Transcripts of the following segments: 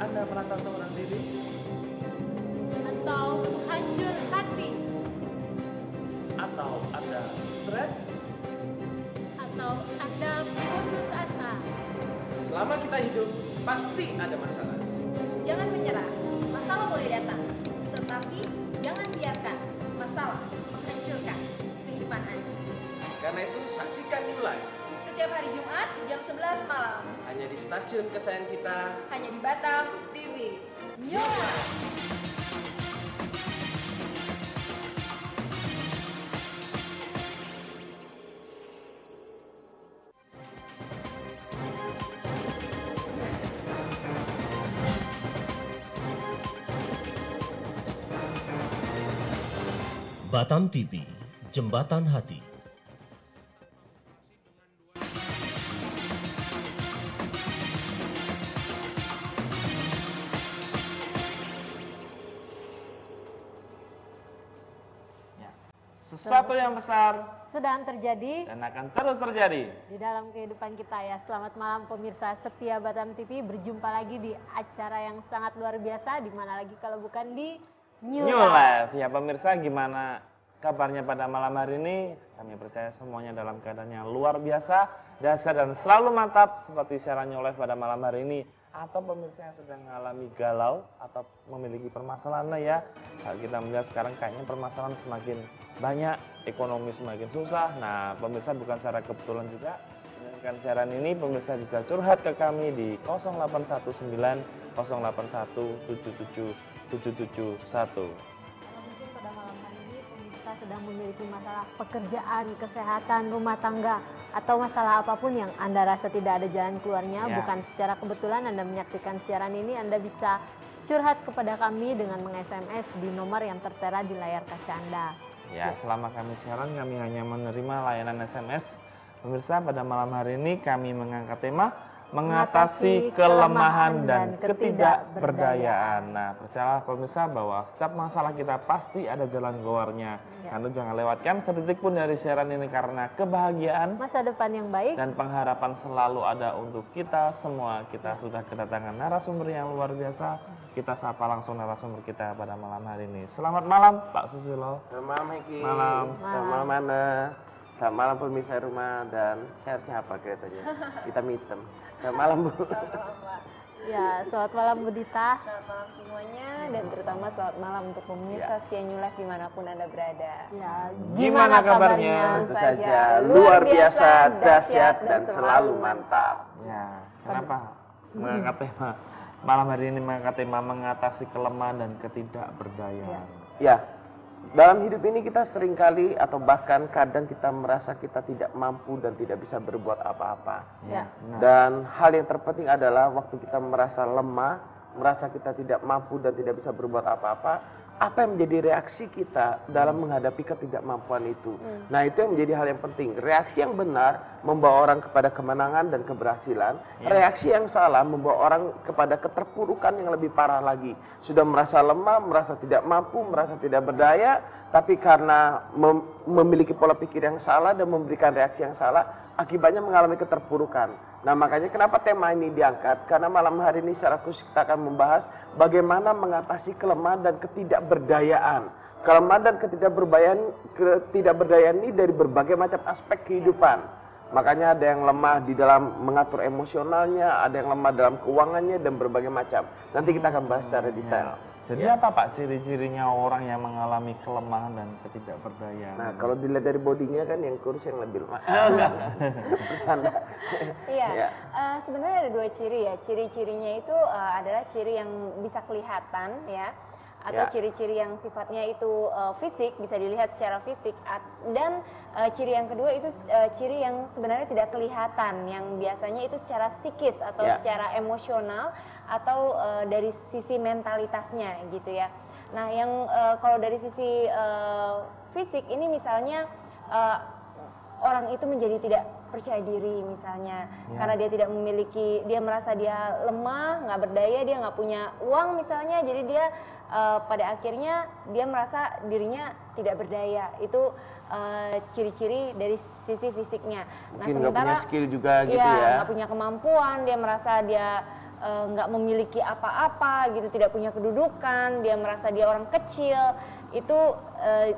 Anda merasa seorang diri? Atau hancur hati? Atau Anda stres? Atau Anda putus asa? Selama kita hidup, pasti ada masalah. Jangan menyerah, masalah boleh datang, tetapi jangan biarkan masalah menghancurkan kehidupan Anda. Karena itu, saksikan New Life Setiap hari Jumat jam 11 malam, hanya di stasiun kesayangan kita. hanya di Batam TV. New Life. Batam TV, Jembatan Hati. Sesuatu yang besar sedang terjadi dan akan terus terjadi di dalam kehidupan kita ya. Selamat malam pemirsa setia Batam TV, berjumpa lagi di acara yang sangat luar biasa, di mana lagi kalau bukan di New Life. Life. Ya pemirsa, gimana kabarnya pada malam hari ini? Kami percaya semuanya dalam keadaan yang luar biasa, dahsyat dan selalu mantap seperti siaran New Life pada malam hari ini. Atau pemirsa yang sedang mengalami galau atau memiliki permasalahan ya. Kalau kita melihat sekarang kayaknya permasalahan semakin banyak, ekonomi semakin susah. Nah pemirsa, bukan secara kebetulan juga dengan siaran ini pemirsa bisa curhat ke kami di 0819 081 77 771. Kalau mungkin pada malam hari ini pemirsa sedang memiliki masalah pekerjaan, kesehatan, rumah tangga, atau masalah apapun yang Anda rasa tidak ada jalan keluarnya, Ya. bukan secara kebetulan Anda menyaksikan siaran ini, Anda bisa curhat kepada kami dengan meng-SMS di nomor yang tertera di layar kaca Anda. Ya, selama kami siaran kami hanya menerima layanan SMS. Pemirsa, pada malam hari ini kami mengangkat tema mengatasi kelemahan dan ketidakberdayaan. Nah, percayalah pemirsa bahwa setiap masalah kita pasti ada jalan keluarnya. Ya. Anda jangan lewatkan sedetik pun dari siaran ini karena kebahagiaan Masa depan yang baik. dan pengharapan selalu ada untuk kita semua. Kita sudah kedatangan narasumber yang luar biasa. Kita sapa langsung narasumber kita pada malam hari ini. Selamat malam Pak Susilo. Selamat malam Heki. Malam. Selamat malam Ana. Selamat malam pemirsa rumah dan share-nya apa kelihatannya? Hitam-hitam. Selamat malam Bu. Ya, selamat malam Bu Dita. Selamat malam semuanya, dan terutama selamat malam untuk pemirsa setia New Life dimanapun Anda berada. Ya, Gimana kabarnya? Tentu saja luar biasa, dahsyat dan selalu mantap. Ya, kenapa mengangkat tema malam hari ini, mengangkat tema mengatasi kelemahan dan ketidakberdayaan? Ya, dalam hidup ini kita seringkali atau bahkan kadang kita merasa kita tidak mampu dan tidak bisa berbuat apa-apa. Ya. Nah, Dan hal yang terpenting adalah waktu kita merasa lemah, merasa kita tidak mampu dan tidak bisa berbuat apa-apa, apa yang menjadi reaksi kita dalam menghadapi ketidakmampuan itu. Nah, itu yang menjadi hal yang penting. Reaksi yang benar membawa orang kepada kemenangan dan keberhasilan. Reaksi yang salah membawa orang kepada keterpurukan yang lebih parah lagi. Sudah merasa lemah, merasa tidak mampu, merasa tidak berdaya, tapi karena memiliki pola pikir yang salah dan memberikan reaksi yang salah, akibatnya mengalami keterpurukan. Nah, makanya kenapa tema ini diangkat? Karena malam hari ini secara khusus kita akan membahas bagaimana mengatasi kelemahan dan ketidakberdayaan. Kelemahan dan ketidakberdayaan ini dari berbagai macam aspek kehidupan. Makanya ada yang lemah di dalam mengatur emosionalnya, ada yang lemah dalam keuangannya, dan berbagai macam. Nanti kita akan bahas secara detail. jadi apa Pak ciri-cirinya orang yang mengalami kelemahan dan ketidakberdayaan? Nah, kalau dilihat dari bodinya kan yang kurus yang lebih lemah. Enggak. Bercanda. Iya, Ya. Sebenarnya ada dua ciri ya. Ciri-cirinya itu adalah ciri yang bisa kelihatan ya, atau Ya. ciri-ciri yang sifatnya itu fisik, bisa dilihat secara fisik, dan ciri yang kedua itu ciri yang sebenarnya tidak kelihatan, yang biasanya itu secara psikis atau Ya. secara emosional atau dari sisi mentalitasnya gitu ya. Nah, yang kalau dari sisi fisik ini misalnya orang itu menjadi tidak percaya diri misalnya, karena dia tidak memiliki, dia merasa dia lemah, nggak berdaya, dia nggak punya uang misalnya, jadi dia pada akhirnya dia merasa dirinya tidak berdaya. Itu ciri-ciri dari sisi fisiknya. Mungkin nggak punya skill juga gitu iya, ya. nggak punya kemampuan, dia merasa dia nggak memiliki apa-apa gitu, tidak punya kedudukan, dia merasa dia orang kecil, itu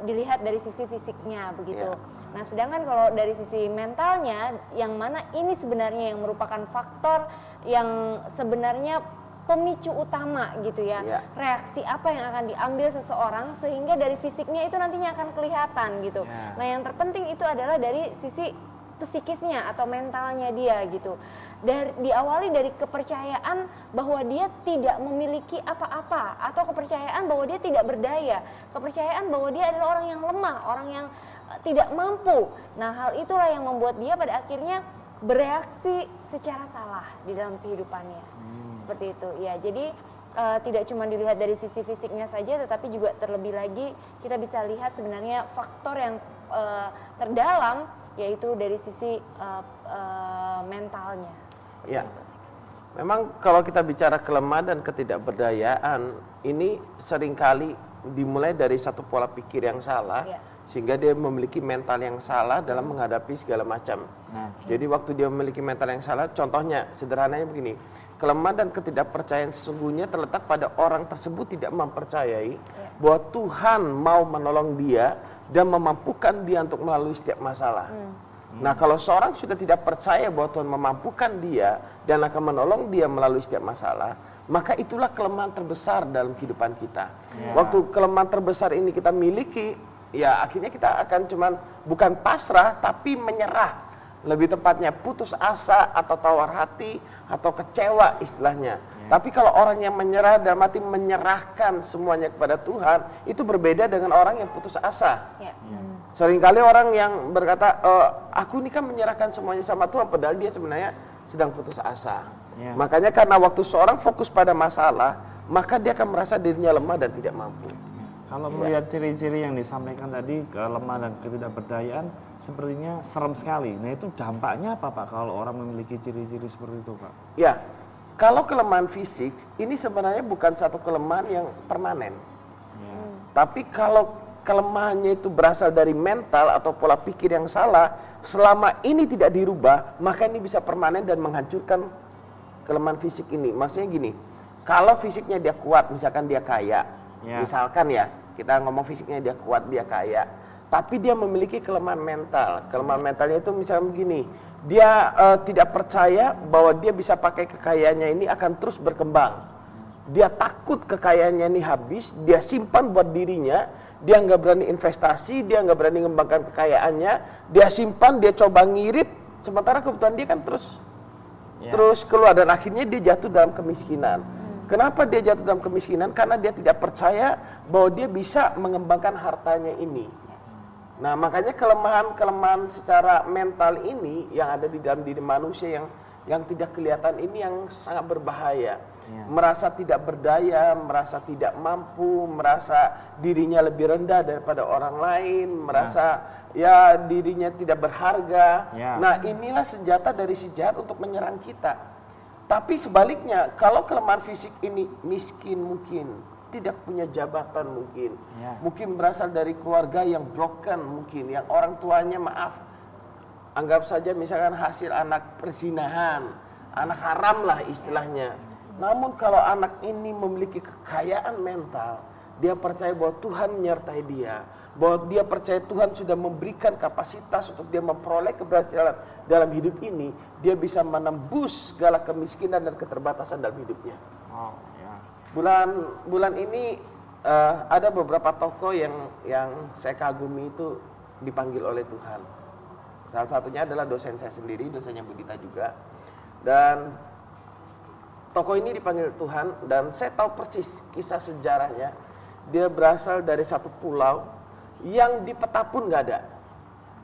dilihat dari sisi fisiknya begitu. Nah, sedangkan kalau dari sisi mentalnya, yang mana ini sebenarnya yang merupakan faktor yang sebenarnya pemicu utama gitu ya, reaksi apa yang akan diambil seseorang sehingga dari fisiknya itu nantinya akan kelihatan gitu. Nah, yang terpenting itu adalah dari sisi psikisnya atau mentalnya dia gitu. Diawali dari kepercayaan bahwa dia tidak memiliki apa-apa, atau kepercayaan bahwa dia tidak berdaya, kepercayaan bahwa dia adalah orang yang lemah, orang yang tidak mampu. Nah, hal itulah yang membuat dia pada akhirnya bereaksi secara salah di dalam kehidupannya. Seperti itu ya. Jadi tidak cuma dilihat dari sisi fisiknya saja, tetapi juga terlebih lagi kita bisa lihat sebenarnya faktor yang terdalam, yaitu dari sisi mentalnya. Ya, memang kalau kita bicara kelemahan dan ketidakberdayaan, ini seringkali dimulai dari satu pola pikir yang salah, sehingga dia memiliki mental yang salah dalam menghadapi segala macam. Jadi waktu dia memiliki mental yang salah, contohnya sederhananya begini, kelemahan dan ketidakpercayaan sesungguhnya terletak pada orang tersebut tidak mempercayai bahwa Tuhan mau menolong dia dan memampukan dia untuk melalui setiap masalah. Nah, kalau seorang sudah tidak percaya bahwa Tuhan memampukan dia dan akan menolong dia melalui setiap masalah, maka itulah kelemahan terbesar dalam kehidupan kita. Waktu kelemahan terbesar ini kita miliki, ya akhirnya kita akan cuman bukan pasrah tapi menyerah. Lebih tepatnya putus asa atau tawar hati atau kecewa istilahnya. Tapi kalau orang yang menyerah dan mati menyerahkan semuanya kepada Tuhan, itu berbeda dengan orang yang putus asa. Seringkali orang yang berkata, aku ini kan menyerahkan semuanya sama Tuhan, padahal dia sebenarnya sedang putus asa. Makanya karena waktu seorang fokus pada masalah, maka dia akan merasa dirinya lemah dan tidak mampu. Kalau melihat ciri-ciri yang disampaikan tadi, kelemahan dan ketidakberdayaan, sepertinya serem sekali. Nah, itu dampaknya apa, Pak, kalau orang memiliki ciri-ciri seperti itu, Pak? Ya, kalau kelemahan fisik, ini sebenarnya bukan satu kelemahan yang permanen. Tapi kalau kelemahannya itu berasal dari mental atau pola pikir yang salah, selama ini tidak dirubah, maka ini bisa permanen dan menghancurkan kelemahan fisik ini. Maksudnya gini, kalau fisiknya dia kuat, misalkan dia kaya, misalkan ya, kita ngomong fisiknya dia kuat, dia kaya, tapi dia memiliki kelemahan mental. Kelemahan mentalnya itu misalnya begini, dia tidak percaya bahwa dia bisa pakai kekayaannya ini akan terus berkembang. Dia takut kekayaannya ini habis, dia simpan buat dirinya, dia nggak berani investasi, dia nggak berani mengembangkan kekayaannya, dia simpan, dia coba ngirit, sementara kebutuhan dia kan terus keluar dan akhirnya dia jatuh dalam kemiskinan. Kenapa dia jatuh dalam kemiskinan? Karena dia tidak percaya bahwa dia bisa mengembangkan hartanya ini. Nah, makanya kelemahan secara mental ini yang ada di dalam diri manusia yang tidak kelihatan ini yang sangat berbahaya. Merasa tidak berdaya, merasa tidak mampu, merasa dirinya lebih rendah daripada orang lain, merasa ya dirinya tidak berharga. Nah, inilah senjata dari si jahat untuk menyerang kita. Tapi sebaliknya, kalau kelemahan fisik ini miskin mungkin, tidak punya jabatan mungkin, mungkin berasal dari keluarga yang broken mungkin, yang orang tuanya maaf, anggap saja misalkan hasil anak perzinahan, anak haram lah istilahnya. Namun kalau anak ini memiliki kekayaan mental, dia percaya bahwa Tuhan menyertai dia, bahwa dia percaya Tuhan sudah memberikan kapasitas untuk dia memperoleh keberhasilan dalam hidup ini, dia bisa menembus segala kemiskinan dan keterbatasan dalam hidupnya. Bulan ini ada beberapa tokoh yang saya kagumi itu dipanggil oleh Tuhan. Salah satunya adalah dosen saya sendiri, dosennya Budita juga. Dan tokoh ini dipanggil Tuhan dan saya tahu persis kisah sejarahnya. Dia berasal dari satu pulau yang di peta pun nggak ada.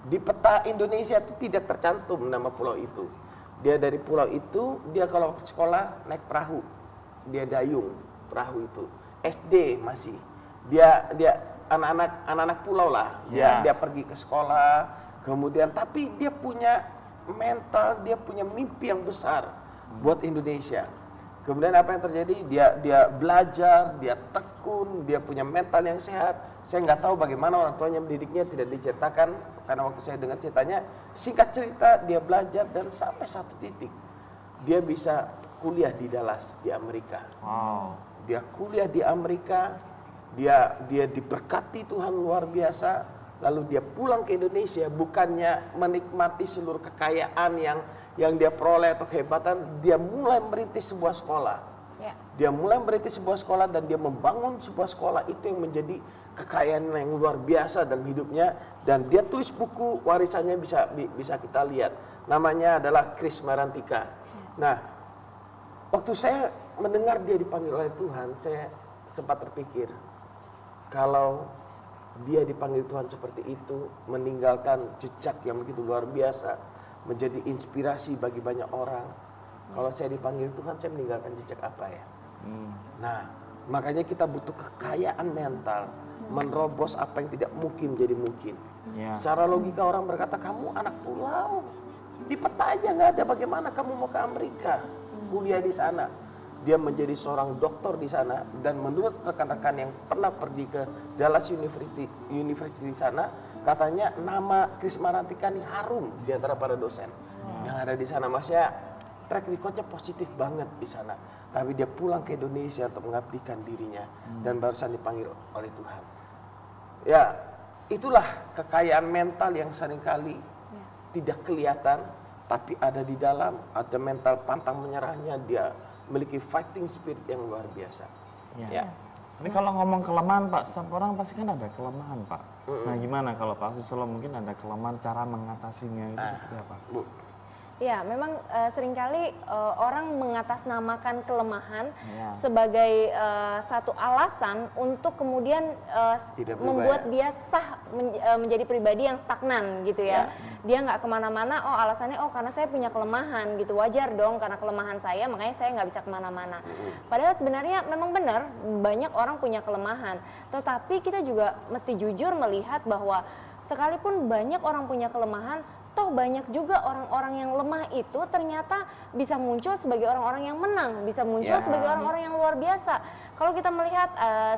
Di peta Indonesia itu tidak tercantum nama pulau itu. Dia dari pulau itu, dia kalau sekolah naik perahu. Dia dayung perahu itu. SD masih. Dia anak-anak pulau lah. Dia pergi ke sekolah, kemudian tapi dia punya mental, dia punya mimpi yang besar buat Indonesia. Kemudian apa yang terjadi? Dia belajar, dia tekun, dia punya mental yang sehat. Saya nggak tahu bagaimana orang tuanya mendidiknya, tidak diceritakan. Karena waktu saya dengar ceritanya, singkat cerita dia belajar dan sampai satu titik dia bisa kuliah di Dallas di Amerika. Wow. Dia kuliah di Amerika, dia diberkati Tuhan luar biasa, lalu dia pulang ke Indonesia, bukannya menikmati seluruh kekayaan yang dia peroleh atau kehebatan, dia mulai merintis sebuah sekolah. Ya. Dia mulai merintis sebuah sekolah dan dia membangun sebuah sekolah, itu yang menjadi kekayaan yang luar biasa dalam hidupnya, dan dia tulis buku warisannya bisa kita lihat. Namanya adalah Kris Marantika. Nah, waktu saya mendengar dia dipanggil oleh Tuhan, saya sempat terpikir, kalau dia dipanggil Tuhan seperti itu, meninggalkan jejak yang begitu luar biasa, menjadi inspirasi bagi banyak orang. Kalau saya dipanggil Tuhan, saya meninggalkan jejak apa ya? Nah, makanya kita butuh kekayaan mental, menerobos apa yang tidak mungkin menjadi mungkin. Secara logika orang berkata, kamu anak pulau, di peta aja nggak ada, bagaimana kamu mau ke Amerika, kuliah di sana. Dia menjadi seorang doktor di sana, dan menurut rekan-rekan yang pernah pergi ke Dallas University di sana, katanya nama Kris Marantika ini harum di antara para dosen yang ada di sana. Maksudnya track recordnya positif banget di sana. Tapi dia pulang ke Indonesia untuk mengabdikan dirinya dan barusan dipanggil oleh Tuhan. Ya, itulah kekayaan mental yang seringkali tidak kelihatan, tapi ada di dalam. Ada mental pantang menyerahnya, dia memiliki fighting spirit yang luar biasa. Ya. Ini kalau ngomong kelemahan Pak, setiap orang pasti kan ada kelemahan Pak. Nah gimana kalau Pak Susilo mungkin ada kelemahan, cara mengatasinya itu seperti apa? Bu. Ya, memang seringkali orang mengatasnamakan kelemahan sebagai satu alasan untuk kemudian membuat dia menjadi pribadi yang stagnan gitu ya. Dia nggak kemana-mana, oh alasannya karena saya punya kelemahan gitu, wajar dong karena kelemahan saya makanya saya nggak bisa kemana-mana. Padahal sebenarnya memang benar banyak orang punya kelemahan, tetapi kita juga mesti jujur melihat bahwa sekalipun banyak orang punya kelemahan, toh banyak juga orang-orang yang lemah itu ternyata bisa muncul sebagai orang-orang yang menang, bisa muncul sebagai orang-orang yang luar biasa. Kalau kita melihat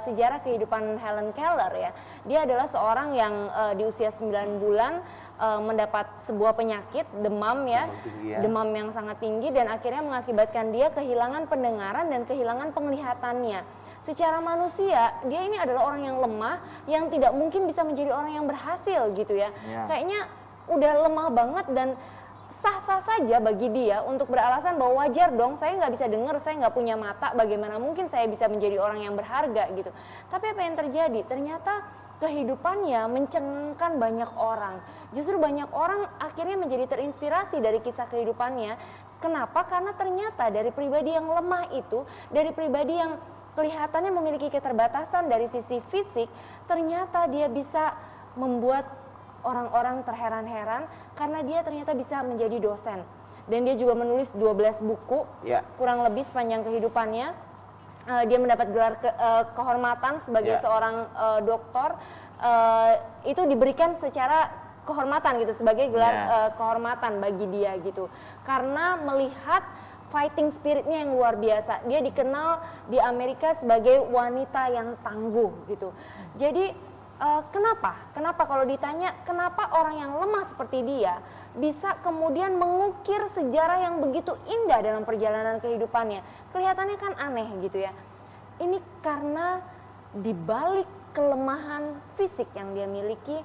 sejarah kehidupan Helen Keller ya, dia adalah seorang yang di usia 9 bulan mendapat sebuah penyakit demam ya, demam yang sangat tinggi, dan akhirnya mengakibatkan dia kehilangan pendengaran dan kehilangan penglihatannya. Secara manusia, dia ini adalah orang yang lemah, yang tidak mungkin bisa menjadi orang yang berhasil gitu ya. Kayaknya udah lemah banget dan sah-sah saja bagi dia untuk beralasan bahwa wajar dong, saya nggak bisa dengar, saya nggak punya mata, bagaimana mungkin saya bisa menjadi orang yang berharga gitu. Tapi apa yang terjadi? Ternyata kehidupannya mencengangkan banyak orang. Justru banyak orang akhirnya menjadi terinspirasi dari kisah kehidupannya. Kenapa? Karena ternyata dari pribadi yang lemah itu, dari pribadi yang kelihatannya memiliki keterbatasan dari sisi fisik, ternyata dia bisa membuat orang-orang terheran-heran karena dia ternyata bisa menjadi dosen. Dan dia juga menulis 12 buku, kurang lebih sepanjang kehidupannya. Dia mendapat gelar kehormatan sebagai seorang doktor. Itu diberikan secara kehormatan gitu, sebagai gelar kehormatan bagi dia gitu. Karena melihat fighting spiritnya yang luar biasa. Dia dikenal di Amerika sebagai wanita yang tangguh gitu. Jadi kenapa kalau ditanya kenapa orang yang lemah seperti dia bisa kemudian mengukir sejarah yang begitu indah dalam perjalanan kehidupannya, kelihatannya kan aneh gitu ya. Ini karena di balik kelemahan fisik yang dia miliki,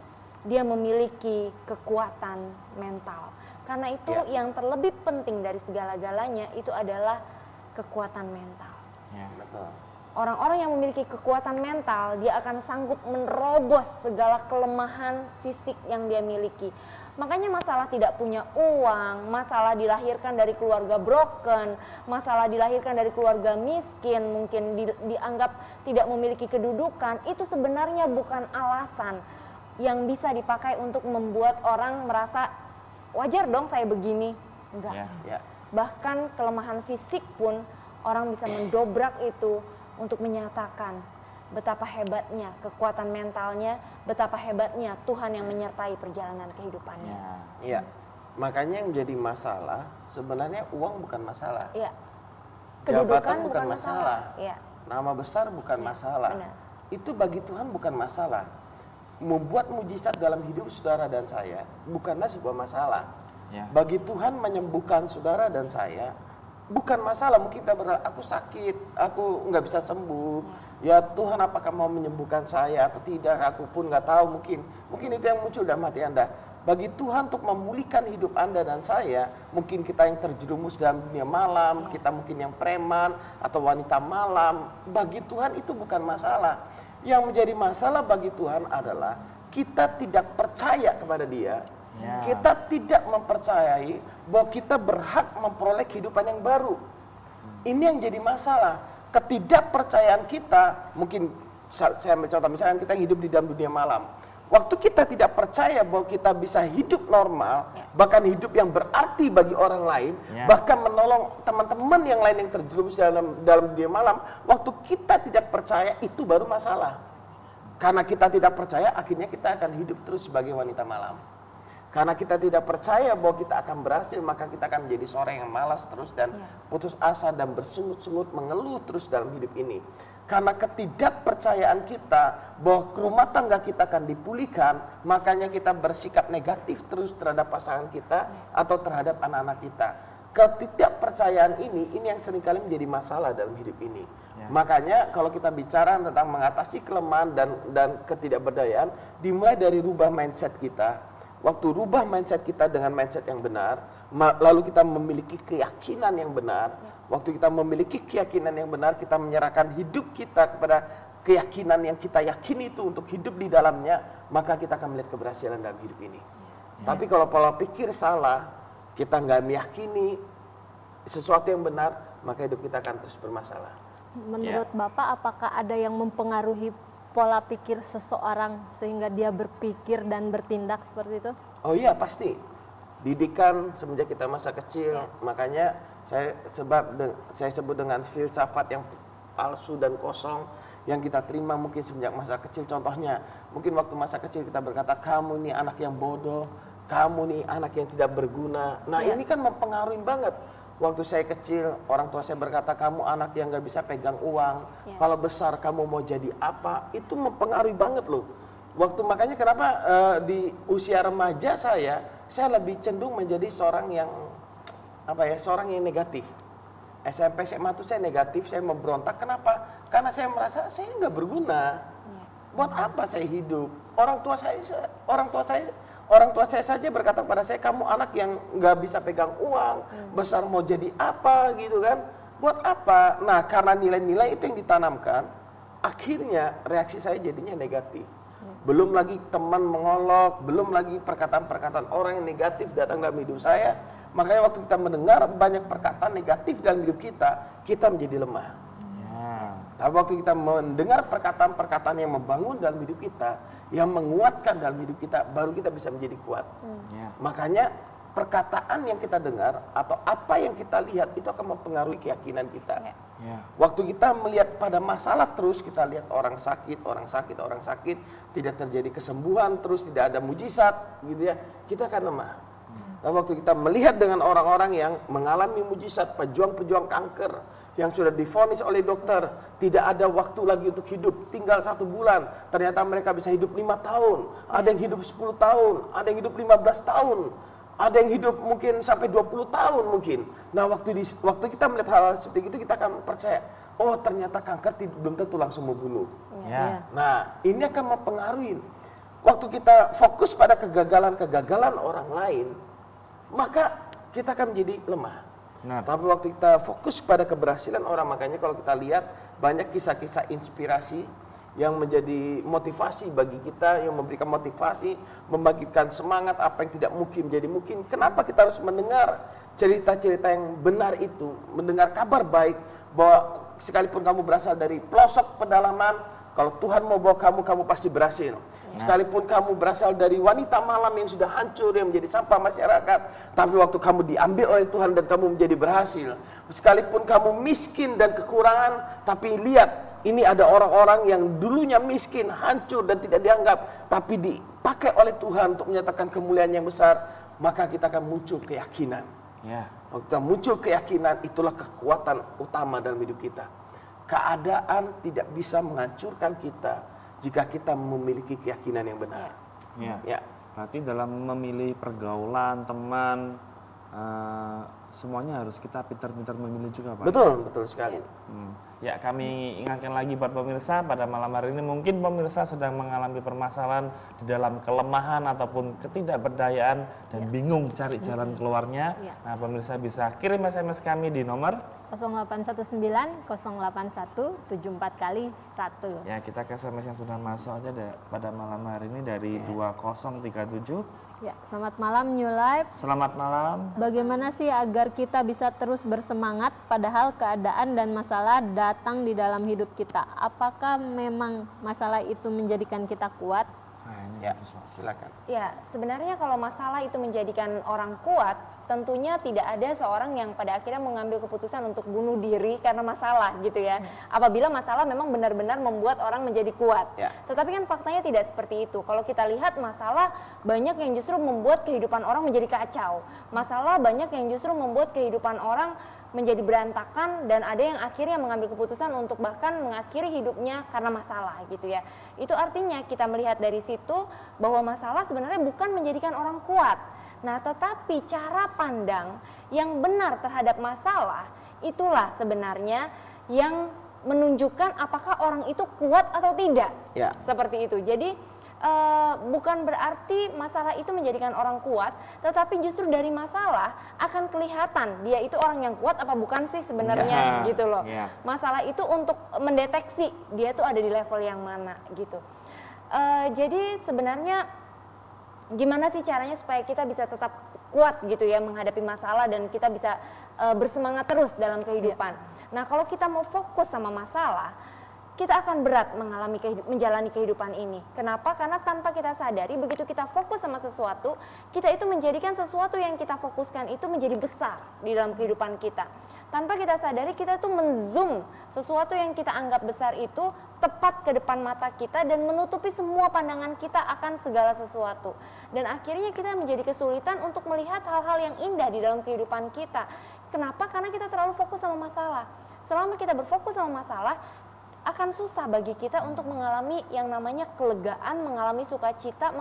dia memiliki kekuatan mental. Karena itu yang terlebih penting dari segala-galanya itu adalah kekuatan mental. Orang-orang yang memiliki kekuatan mental, dia akan sanggup menerobos segala kelemahan fisik yang dia miliki. Makanya masalah tidak punya uang, masalah dilahirkan dari keluarga broken, masalah dilahirkan dari keluarga miskin, mungkin dianggap tidak memiliki kedudukan, itu sebenarnya bukan alasan yang bisa dipakai untuk membuat orang merasa wajar dong saya begini. Enggak. Bahkan kelemahan fisik pun orang bisa mendobrak itu untuk menyatakan betapa hebatnya kekuatan mentalnya, betapa hebatnya Tuhan yang menyertai perjalanan kehidupannya. Iya, makanya yang menjadi masalah sebenarnya uang bukan masalah. Jabatan bukan masalah. Nama besar bukan masalah. Benar. Itu bagi Tuhan bukan masalah. Membuat mujizat dalam hidup saudara dan saya bukanlah sebuah masalah. Bagi Tuhan menyembuhkan saudara dan saya bukan masalah. Mungkin kita berkata, aku sakit, aku nggak bisa sembuh. Ya Tuhan, apakah mau menyembuhkan saya atau tidak? Aku pun nggak tahu. Mungkin itu yang muncul dalam hati Anda. Bagi Tuhan untuk memulihkan hidup Anda dan saya, mungkin kita yang terjerumus dalam dunia malam, kita mungkin yang preman atau wanita malam, bagi Tuhan itu bukan masalah. Yang menjadi masalah bagi Tuhan adalah kita tidak percaya kepada Dia, kita tidak mempercayai bahwa kita berhak memperoleh kehidupan yang baru. Ini yang jadi masalah. Ketidakpercayaan kita, mungkin saya mencontoh, misalnya kita hidup di dalam dunia malam. Waktu kita tidak percaya bahwa kita bisa hidup normal, bahkan hidup yang berarti bagi orang lain, bahkan menolong teman-teman yang lain yang terjerumus dalam dunia malam, waktu kita tidak percaya itu baru masalah. Karena kita tidak percaya, akhirnya kita akan hidup terus sebagai wanita malam. Karena kita tidak percaya bahwa kita akan berhasil, maka kita akan menjadi seorang yang malas terus dan putus asa dan bersungut-sungut mengeluh terus dalam hidup ini. Karena ketidakpercayaan kita bahwa rumah tangga kita akan dipulihkan, makanya kita bersikap negatif terus terhadap pasangan kita atau terhadap anak-anak kita. Ketidakpercayaan ini yang seringkali menjadi masalah dalam hidup ini. Makanya kalau kita bicara tentang mengatasi kelemahan dan ketidakberdayaan, dimulai dari rubah mindset kita. Waktu rubah mindset kita dengan mindset yang benar, lalu kita memiliki keyakinan yang benar. Waktu kita memiliki keyakinan yang benar, kita menyerahkan hidup kita kepada keyakinan yang kita yakini itu untuk hidup di dalamnya, maka kita akan melihat keberhasilan dalam hidup ini. Tapi kalau pola pikir salah, kita nggak meyakini sesuatu yang benar, maka hidup kita akan terus bermasalah. Menurut Bapak, apakah ada yang mempengaruhi pola pikir seseorang sehingga dia berpikir dan bertindak seperti itu? Oh iya, pasti. Didikan semenjak kita masa kecil, makanya saya sebut dengan filsafat yang palsu dan kosong yang kita terima mungkin semenjak masa kecil. Contohnya, mungkin waktu masa kecil kita berkata, kamu nih anak yang bodoh, kamu nih anak yang tidak berguna. Nah ini kan mempengaruhi banget. Waktu saya kecil, orang tua saya berkata, kamu anak yang gak bisa pegang uang. Kalau besar kamu mau jadi apa? Itu mempengaruhi banget loh. Makanya kenapa di usia remaja saya lebih cenderung menjadi seorang yang seorang yang negatif. SMP, SMA itu saya negatif, saya memberontak. Kenapa? Karena saya merasa saya nggak berguna. Buat apa saya hidup? Orang tua saya saja berkata pada saya, kamu anak yang nggak bisa pegang uang, besar mau jadi apa gitu kan? Buat apa? Nah, karena nilai-nilai itu yang ditanamkan, akhirnya reaksi saya jadinya negatif. Belum lagi teman mengolok, belum lagi perkataan-perkataan orang yang negatif datang dalam hidup saya. Makanya waktu kita mendengar banyak perkataan negatif dalam hidup kita menjadi lemah. Tapi waktu kita mendengar perkataan-perkataan yang membangun dalam hidup kita, yang menguatkan dalam hidup kita, baru kita bisa menjadi kuat. Makanya perkataan yang kita dengar atau apa yang kita lihat itu akan mempengaruhi keyakinan kita. Waktu kita melihat pada masalah terus, kita lihat orang sakit, tidak terjadi kesembuhan, terus tidak ada mujizat, gitu ya, kita akan lemah. Dan waktu kita melihat dengan orang-orang yang mengalami mujizat, pejuang-pejuang kanker, yang sudah divonis oleh dokter, tidak ada waktu lagi untuk hidup, tinggal 1 bulan, ternyata mereka bisa hidup 5 tahun, ada yang hidup 10 tahun, ada yang hidup 15 tahun, ada yang hidup mungkin sampai 20 tahun mungkin. Nah waktu kita melihat hal seperti itu, kita akan percaya, oh ternyata kanker belum tentu langsung membunuh. Nah ini akan mempengaruhi. Waktu kita fokus pada kegagalan orang lain, maka kita akan menjadi lemah. Tapi waktu kita fokus pada keberhasilan orang, makanya kalau kita lihat banyak kisah-kisah inspirasi yang menjadi motivasi bagi kita, yang memberikan motivasi, membangkitkan semangat, apa yang tidak mungkin menjadi mungkin. Kenapa kita harus mendengar cerita-cerita yang benar itu, mendengar kabar baik bahwa sekalipun kamu berasal dari pelosok pedalaman, kalau Tuhan mau bawa kamu pasti berhasil. Sekalipun kamu berasal dari wanita malam yang sudah hancur, yang menjadi sampah masyarakat, tapi waktu kamu diambil oleh Tuhan dan kamu menjadi berhasil. Sekalipun kamu miskin dan kekurangan, tapi lihat, ini ada orang-orang yang dulunya miskin, hancur dan tidak dianggap, tapi dipakai oleh Tuhan untuk menyatakan kemuliaan yang besar, maka kita akan muncul keyakinan. Waktu kita muncul keyakinan, itulah kekuatan utama dalam hidup kita. Keadaan tidak bisa menghancurkan kita jika kita memiliki keyakinan yang benar. Berarti dalam memilih pergaulan, teman, semuanya harus kita pintar-pintar memilih juga, Pak. Betul, betul sekali. Ya, kami ingatkan lagi buat pemirsa, pada malam hari ini mungkin pemirsa sedang mengalami permasalahan di dalam kelemahan ataupun ketidakberdayaan dan bingung cari jalan keluarnya. Nah, pemirsa bisa kirim SMS kami di nomor 0819 081 74 kali 1. ya, kita ke SMS yang sudah masuk aja pada malam hari ini dari 2037. Ya, selamat malam New Life. Selamat malam. Bagaimana sih agar kita bisa terus bersemangat padahal keadaan dan masalah datang di dalam hidup kita? Apakah memang masalah itu menjadikan kita kuat? Nah, ini Ya, bagus, Pak. silakan. Ya, sebenarnya kalau masalah itu menjadikan orang kuat, tentunya tidak ada seorang yang pada akhirnya mengambil keputusan untuk bunuh diri karena masalah gitu ya. Apabila masalah memang benar-benar membuat orang menjadi kuat. Ya. Tetapi kan faktanya tidak seperti itu. Kalau kita lihat masalah banyak yang justru membuat kehidupan orang menjadi kacau. Masalah banyak yang justru membuat kehidupan orang menjadi berantakan dan ada yang akhirnya mengambil keputusan untuk bahkan mengakhiri hidupnya karena masalah gitu ya. Itu artinya kita melihat dari situ bahwa masalah sebenarnya bukan menjadikan orang kuat. Nah, tetapi cara pandang yang benar terhadap masalah itulah sebenarnya yang menunjukkan apakah orang itu kuat atau tidak. Ya. Seperti itu. Jadi bukan berarti masalah itu menjadikan orang kuat, tetapi justru dari masalah akan kelihatan dia itu orang yang kuat apa bukan sih sebenarnya gitu loh. Masalah itu untuk mendeteksi dia tuh ada di level yang mana gitu. Jadi sebenarnya gimana sih caranya supaya kita bisa tetap kuat gitu ya menghadapi masalah dan kita bisa bersemangat terus dalam kehidupan. Nah, kalau kita mau fokus sama masalah, kita akan berat menjalani kehidupan ini. Kenapa? Karena tanpa kita sadari, begitu kita fokus sama sesuatu, kita itu menjadikan sesuatu yang kita fokuskan itu menjadi besar di dalam kehidupan kita. Tanpa kita sadari, kita tuh menzoom sesuatu yang kita anggap besar itu tepat ke depan mata kita dan menutupi semua pandangan kita akan segala sesuatu. Dan akhirnya kita menjadi kesulitan untuk melihat hal-hal yang indah di dalam kehidupan kita. Kenapa? Karena kita terlalu fokus sama masalah. Selama kita berfokus sama masalah, akan susah bagi kita untuk mengalami yang namanya kelegaan, mengalami sukacita,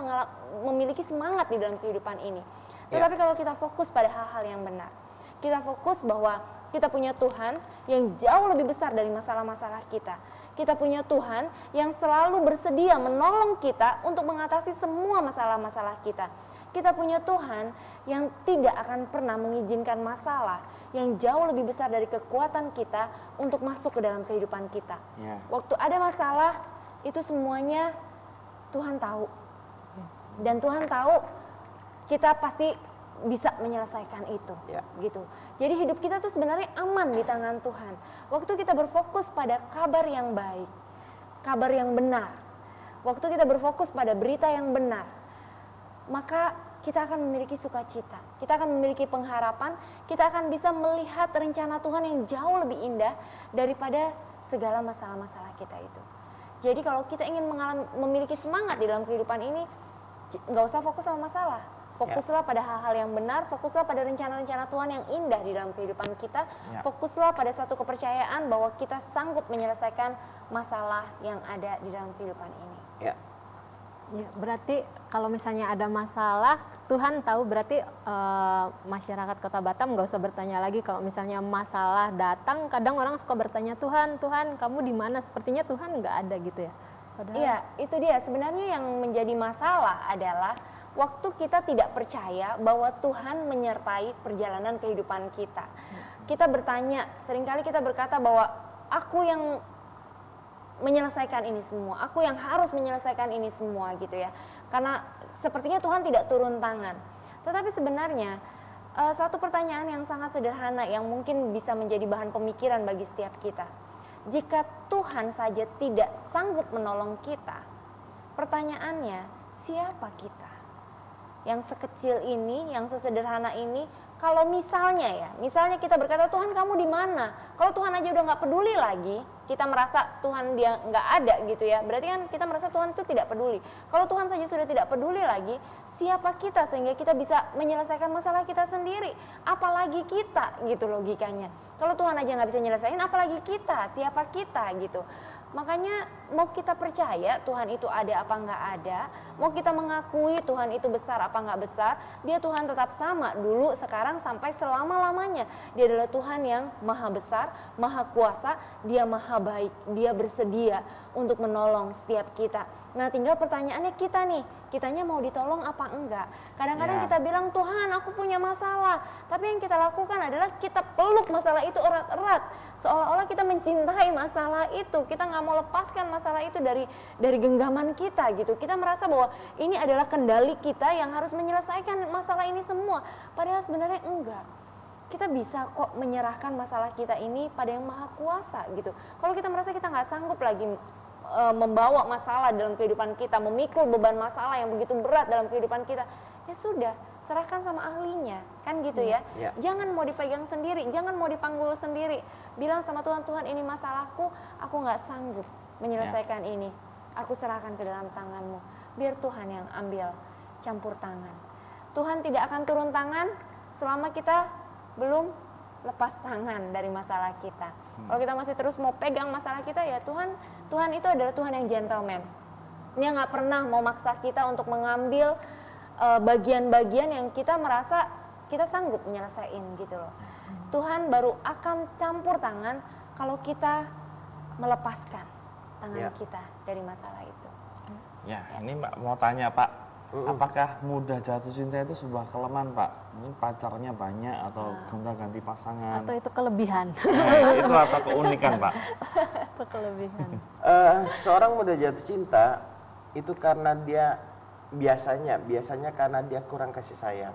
memiliki semangat di dalam kehidupan ini. Tetapi kalau kita fokus pada hal-hal yang benar, kita fokus bahwa kita punya Tuhan yang jauh lebih besar dari masalah-masalah kita. Kita punya Tuhan yang selalu bersedia menolong kita untuk mengatasi semua masalah-masalah kita. Kita punya Tuhan yang tidak akan pernah mengizinkan masalah yang jauh lebih besar dari kekuatan kita untuk masuk ke dalam kehidupan kita. Waktu ada masalah, itu semuanya Tuhan tahu. Dan Tuhan tahu kita pasti bisa menyelesaikan itu. Gitu. Jadi hidup kita tuh sebenarnya aman di tangan Tuhan. Waktu kita berfokus pada kabar yang baik, kabar yang benar. Waktu kita berfokus pada berita yang benar, maka kita akan memiliki sukacita, kita akan memiliki pengharapan, kita akan bisa melihat rencana Tuhan yang jauh lebih indah daripada segala masalah-masalah kita itu. Jadi kalau kita ingin memiliki semangat di dalam kehidupan ini, nggak usah fokus sama masalah. Fokuslah pada hal-hal yang benar, fokuslah pada rencana-rencana Tuhan yang indah di dalam kehidupan kita, fokuslah pada satu kepercayaan bahwa kita sanggup menyelesaikan masalah yang ada di dalam kehidupan ini. Ya, berarti kalau misalnya ada masalah, Tuhan tahu, berarti masyarakat Kota Batam nggak usah bertanya lagi. Kalau misalnya masalah datang, kadang orang suka bertanya, Tuhan, kamu di mana? Sepertinya Tuhan nggak ada gitu ya. Padahal... Iya, itu dia. Sebenarnya yang menjadi masalah adalah waktu kita tidak percaya bahwa Tuhan menyertai perjalanan kehidupan kita. Kita bertanya, seringkali kita berkata bahwa aku yang menyelesaikan ini semua, aku yang harus menyelesaikan ini semua gitu ya. Karena sepertinya Tuhan tidak turun tangan. Tetapi sebenarnya satu pertanyaan yang sangat sederhana yang mungkin bisa menjadi bahan pemikiran bagi setiap kita. Jika Tuhan saja tidak sanggup menolong kita, pertanyaannya, siapa kita? Yang sekecil ini, yang sesederhana ini, kalau misalnya kita berkata, Tuhan kamu di mana? Kalau Tuhan aja udah nggak peduli lagi, kita merasa Tuhan dia nggak ada gitu ya, berarti kan kita merasa Tuhan itu tidak peduli. Kalau Tuhan saja sudah tidak peduli lagi, siapa kita sehingga kita bisa menyelesaikan masalah kita sendiri? Apalagi kita gitu logikanya. Kalau Tuhan aja nggak bisa nyelesain, apalagi kita, siapa kita gitu. Makanya mau kita percaya Tuhan itu ada apa nggak ada, mau kita mengakui Tuhan itu besar apa nggak besar, dia Tuhan tetap sama dulu, sekarang, sampai selama-lamanya. Dia adalah Tuhan yang maha besar, maha kuasa, dia maha baik, dia bersedia untuk menolong setiap kita. Nah tinggal pertanyaannya kita nih, kitanya mau ditolong apa enggak. Kadang-kadang kita bilang, Tuhan aku punya masalah, tapi yang kita lakukan adalah kita peluk masalah itu erat-erat, seolah-olah kita mencintai masalah itu, kita nggak mau lepaskan masalah itu dari genggaman kita gitu. Kita merasa bahwa ini adalah kendali kita yang harus menyelesaikan masalah ini semua, padahal sebenarnya enggak. Kita bisa kok menyerahkan masalah kita ini pada yang maha kuasa gitu. Kalau kita merasa kita nggak sanggup lagi membawa masalah dalam kehidupan kita, memikul beban masalah yang begitu berat dalam kehidupan kita, ya sudah, serahkan sama ahlinya, kan gitu ya. Jangan mau dipegang sendiri, jangan mau dipanggul sendiri. Bilang sama Tuhan, Tuhan ini masalahku, aku nggak sanggup menyelesaikan ini. Aku serahkan ke dalam tangan-Mu. Biar Tuhan yang ambil campur tangan. Tuhan tidak akan turun tangan selama kita belum lepas tangan dari masalah kita. Kalau kita masih terus mau pegang masalah kita, ya Tuhan itu adalah Tuhan yang gentleman. Dia nggak pernah mau maksa kita untuk mengambil bagian-bagian yang kita merasa kita sanggup menyelesaikan gitu loh. Tuhan baru akan campur tangan kalau kita melepaskan tangan kita dari masalah itu. Ya, ini Mbak mau tanya Pak, apakah mudah jatuh cinta itu sebuah kelemahan Pak? Mungkin pacarnya banyak atau gonta-ganti pasangan? Atau itu kelebihan? Itu atau keunikan Pak? Itu kelebihan. Seorang mudah jatuh cinta itu karena dia biasanya karena dia kurang kasih sayang.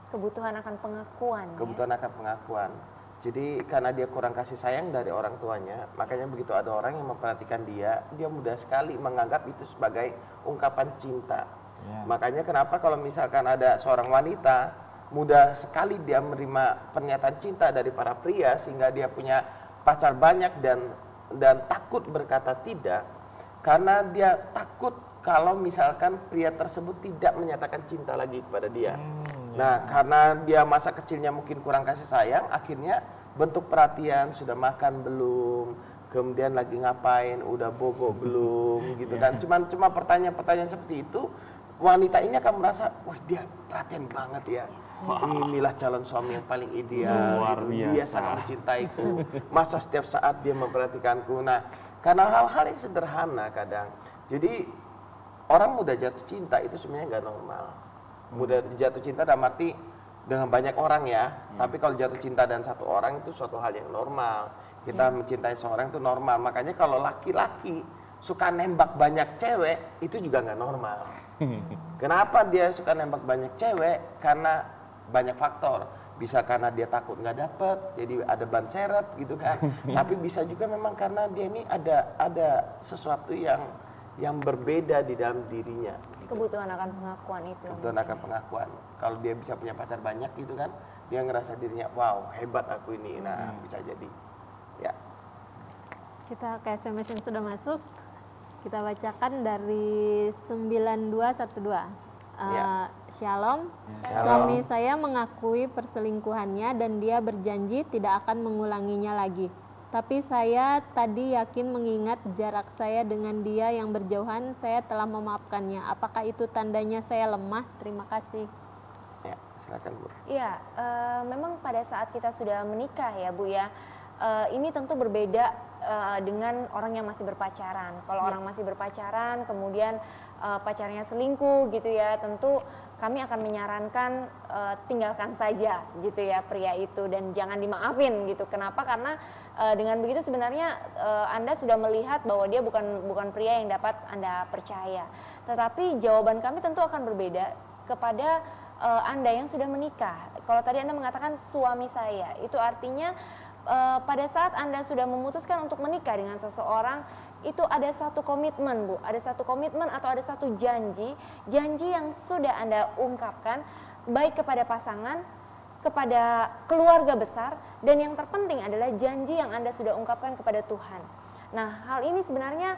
Kebutuhan akan pengakuan. Kebutuhan akan pengakuan. Jadi karena dia kurang kasih sayang dari orang tuanya, makanya begitu ada orang yang memperhatikan dia mudah sekali menganggap itu sebagai ungkapan cinta. Makanya kenapa kalau misalkan ada seorang wanita, mudah sekali dia menerima pernyataan cinta dari para pria sehingga dia punya pacar banyak dan takut berkata tidak, karena dia takut kalau misalkan pria tersebut tidak menyatakan cinta lagi kepada dia. Nah, karena dia masa kecilnya mungkin kurang kasih sayang, akhirnya bentuk perhatian, sudah makan belum, kemudian lagi ngapain, udah bobo belum, gitu kan. Cuma pertanyaan-pertanyaan seperti itu, wanita ini akan merasa, wah dia perhatian banget ya. Inilah calon suami yang paling ideal. Luar gitu. biasa. Dia sangat mencintaiku. Masa setiap saat dia memperhatikanku. Nah, karena hal-hal yang sederhana kadang. Jadi orang mudah jatuh cinta itu sebenarnya nggak normal. Mudah jatuh cinta dalam arti dengan banyak orang ya. Tapi kalau jatuh cinta dan satu orang itu suatu hal yang normal. Kita mencintai seorang itu normal. Makanya kalau laki-laki suka nembak banyak cewek itu juga nggak normal. Kenapa dia suka nembak banyak cewek? Karena banyak faktor. Bisa karena dia takut nggak dapet, jadi ada ban serep gitu kan. Tapi bisa juga memang karena dia ini ada sesuatu yang berbeda di dalam dirinya. Gitu. Kebutuhan akan pengakuan itu. Kebutuhan akan pengakuan. Kalau dia bisa punya pacar banyak gitu kan, dia ngerasa dirinya, wow hebat aku ini. Nah bisa jadi. Ya. Kita ke SMS yang sudah masuk. Kita bacakan dari 9212. Shalom. Suami saya mengakui perselingkuhannya dan dia berjanji tidak akan mengulanginya lagi. Tapi saya tadi yakin mengingat jarak saya dengan dia yang berjauhan, saya telah memaafkannya. Apakah itu tandanya saya lemah? Terima kasih. Ya, silakan Bu. Iya, memang pada saat kita sudah menikah ya Bu ya, ini tentu berbeda dengan orang yang masih berpacaran. Kalau orang masih berpacaran, kemudian pacarnya selingkuh gitu ya, tentu kami akan menyarankan tinggalkan saja gitu ya pria itu dan jangan dimaafin gitu. Kenapa? Karena dengan begitu sebenarnya Anda sudah melihat bahwa dia bukan pria yang dapat Anda percaya. Tetapi jawaban kami tentu akan berbeda kepada Anda yang sudah menikah. Kalau tadi Anda mengatakan suami saya, itu artinya pada saat Anda sudah memutuskan untuk menikah dengan seseorang, itu ada satu komitmen Bu, ada satu komitmen atau ada satu janji yang sudah Anda ungkapkan baik kepada pasangan, kepada keluarga besar, dan yang terpenting adalah janji yang Anda sudah ungkapkan kepada Tuhan. Nah, hal ini sebenarnya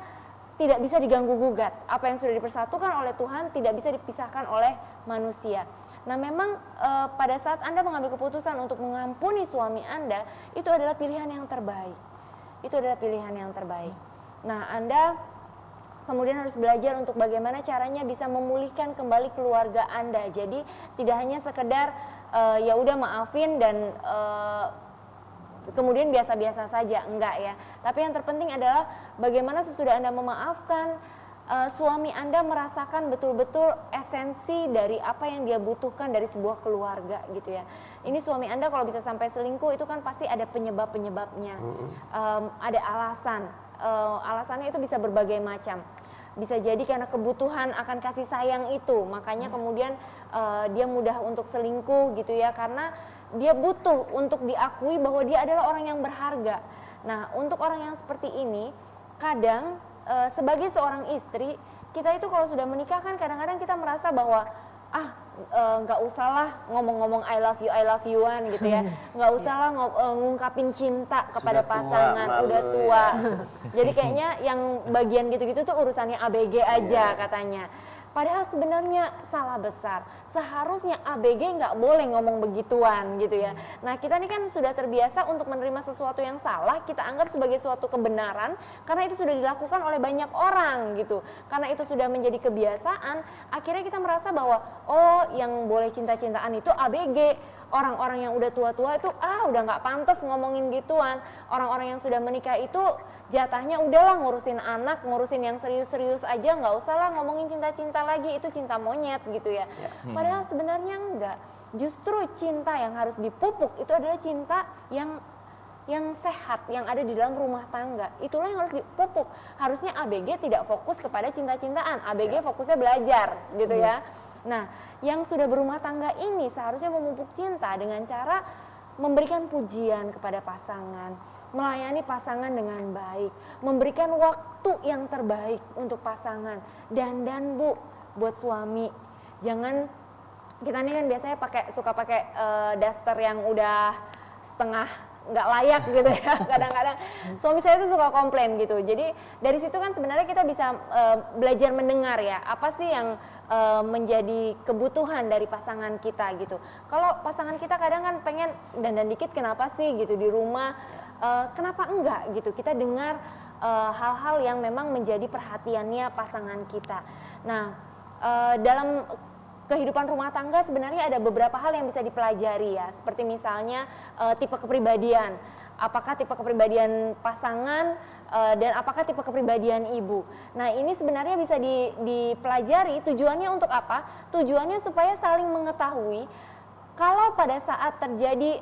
tidak bisa diganggu gugat. Apa yang sudah dipersatukan oleh Tuhan tidak bisa dipisahkan oleh manusia. Nah memang pada saat Anda mengambil keputusan untuk mengampuni suami Anda, itu adalah pilihan yang terbaik. Itu adalah pilihan yang terbaik. Nah, Anda kemudian harus belajar untuk bagaimana caranya bisa memulihkan kembali keluarga Anda. Jadi tidak hanya sekedar ya udah maafin dan kemudian biasa-biasa saja, enggak ya. Tapi yang terpenting adalah bagaimana sesudah Anda memaafkan, suami Anda merasakan betul-betul esensi dari apa yang dia butuhkan dari sebuah keluarga gitu ya. Ini suami Anda kalau bisa sampai selingkuh itu kan pasti ada penyebab-penyebabnya, ada alasan. Alasannya itu bisa berbagai macam. Bisa jadi karena kebutuhan akan kasih sayang itu, makanya kemudian dia mudah untuk selingkuh gitu ya, karena dia butuh untuk diakui bahwa dia adalah orang yang berharga. Nah, untuk orang yang seperti ini, kadang sebagai seorang istri, kita itu kalau sudah menikah kan kadang-kadang kita merasa bahwa nggak usahlah ngomong-ngomong I love you-an gitu ya, nggak usahlah ngungkapin cinta kepada Sudah tua, pasangan, malu, udah tua. ya. Jadi kayaknya yang bagian gitu-gitu tuh urusannya ABG aja katanya. Padahal sebenarnya salah besar. Seharusnya ABG nggak boleh ngomong begituan gitu ya. Nah, kita ini kan sudah terbiasa untuk menerima sesuatu yang salah, kita anggap sebagai suatu kebenaran karena itu sudah dilakukan oleh banyak orang gitu. Karena itu sudah menjadi kebiasaan, akhirnya kita merasa bahwa oh, yang boleh cinta-cintaan itu ABG. Orang-orang yang udah tua-tua itu udah nggak pantas ngomongin gituan. Orang-orang yang sudah menikah itu jatahnya udahlah ngurusin anak, ngurusin yang serius-serius aja, nggak usah lah ngomongin cinta-cinta lagi, itu cinta monyet gitu ya. Padahal sebenarnya enggak. Justru cinta yang harus dipupuk itu adalah cinta yang sehat, yang ada di dalam rumah tangga. Itulah yang harus dipupuk. Harusnya ABG tidak fokus kepada cinta-cintaan, ABG fokusnya belajar gitu ya. Nah, yang sudah berumah tangga ini seharusnya memupuk cinta dengan cara memberikan pujian kepada pasangan, melayani pasangan dengan baik, memberikan waktu yang terbaik untuk pasangan. Dan Bu, buat suami, jangan, kita ini kan biasanya suka pakai daster yang udah setengah nggak layak gitu ya. Kadang-kadang suami saya tuh suka komplain gitu. Jadi dari situ kan sebenarnya kita bisa belajar mendengar ya, apa sih yang menjadi kebutuhan dari pasangan kita gitu. Kalau pasangan kita kadang kan pengen dandan dikit, kenapa sih gitu di rumah, kenapa enggak gitu. Kita dengar hal-hal yang memang menjadi perhatiannya pasangan kita. Nah, dalam kehidupan rumah tangga sebenarnya ada beberapa hal yang bisa dipelajari ya, seperti misalnya tipe kepribadian. Apakah tipe kepribadian pasangan dan apakah tipe kepribadian ibu. Nah, ini sebenarnya bisa dipelajari. Tujuannya untuk apa? Tujuannya supaya saling mengetahui kalau pada saat terjadi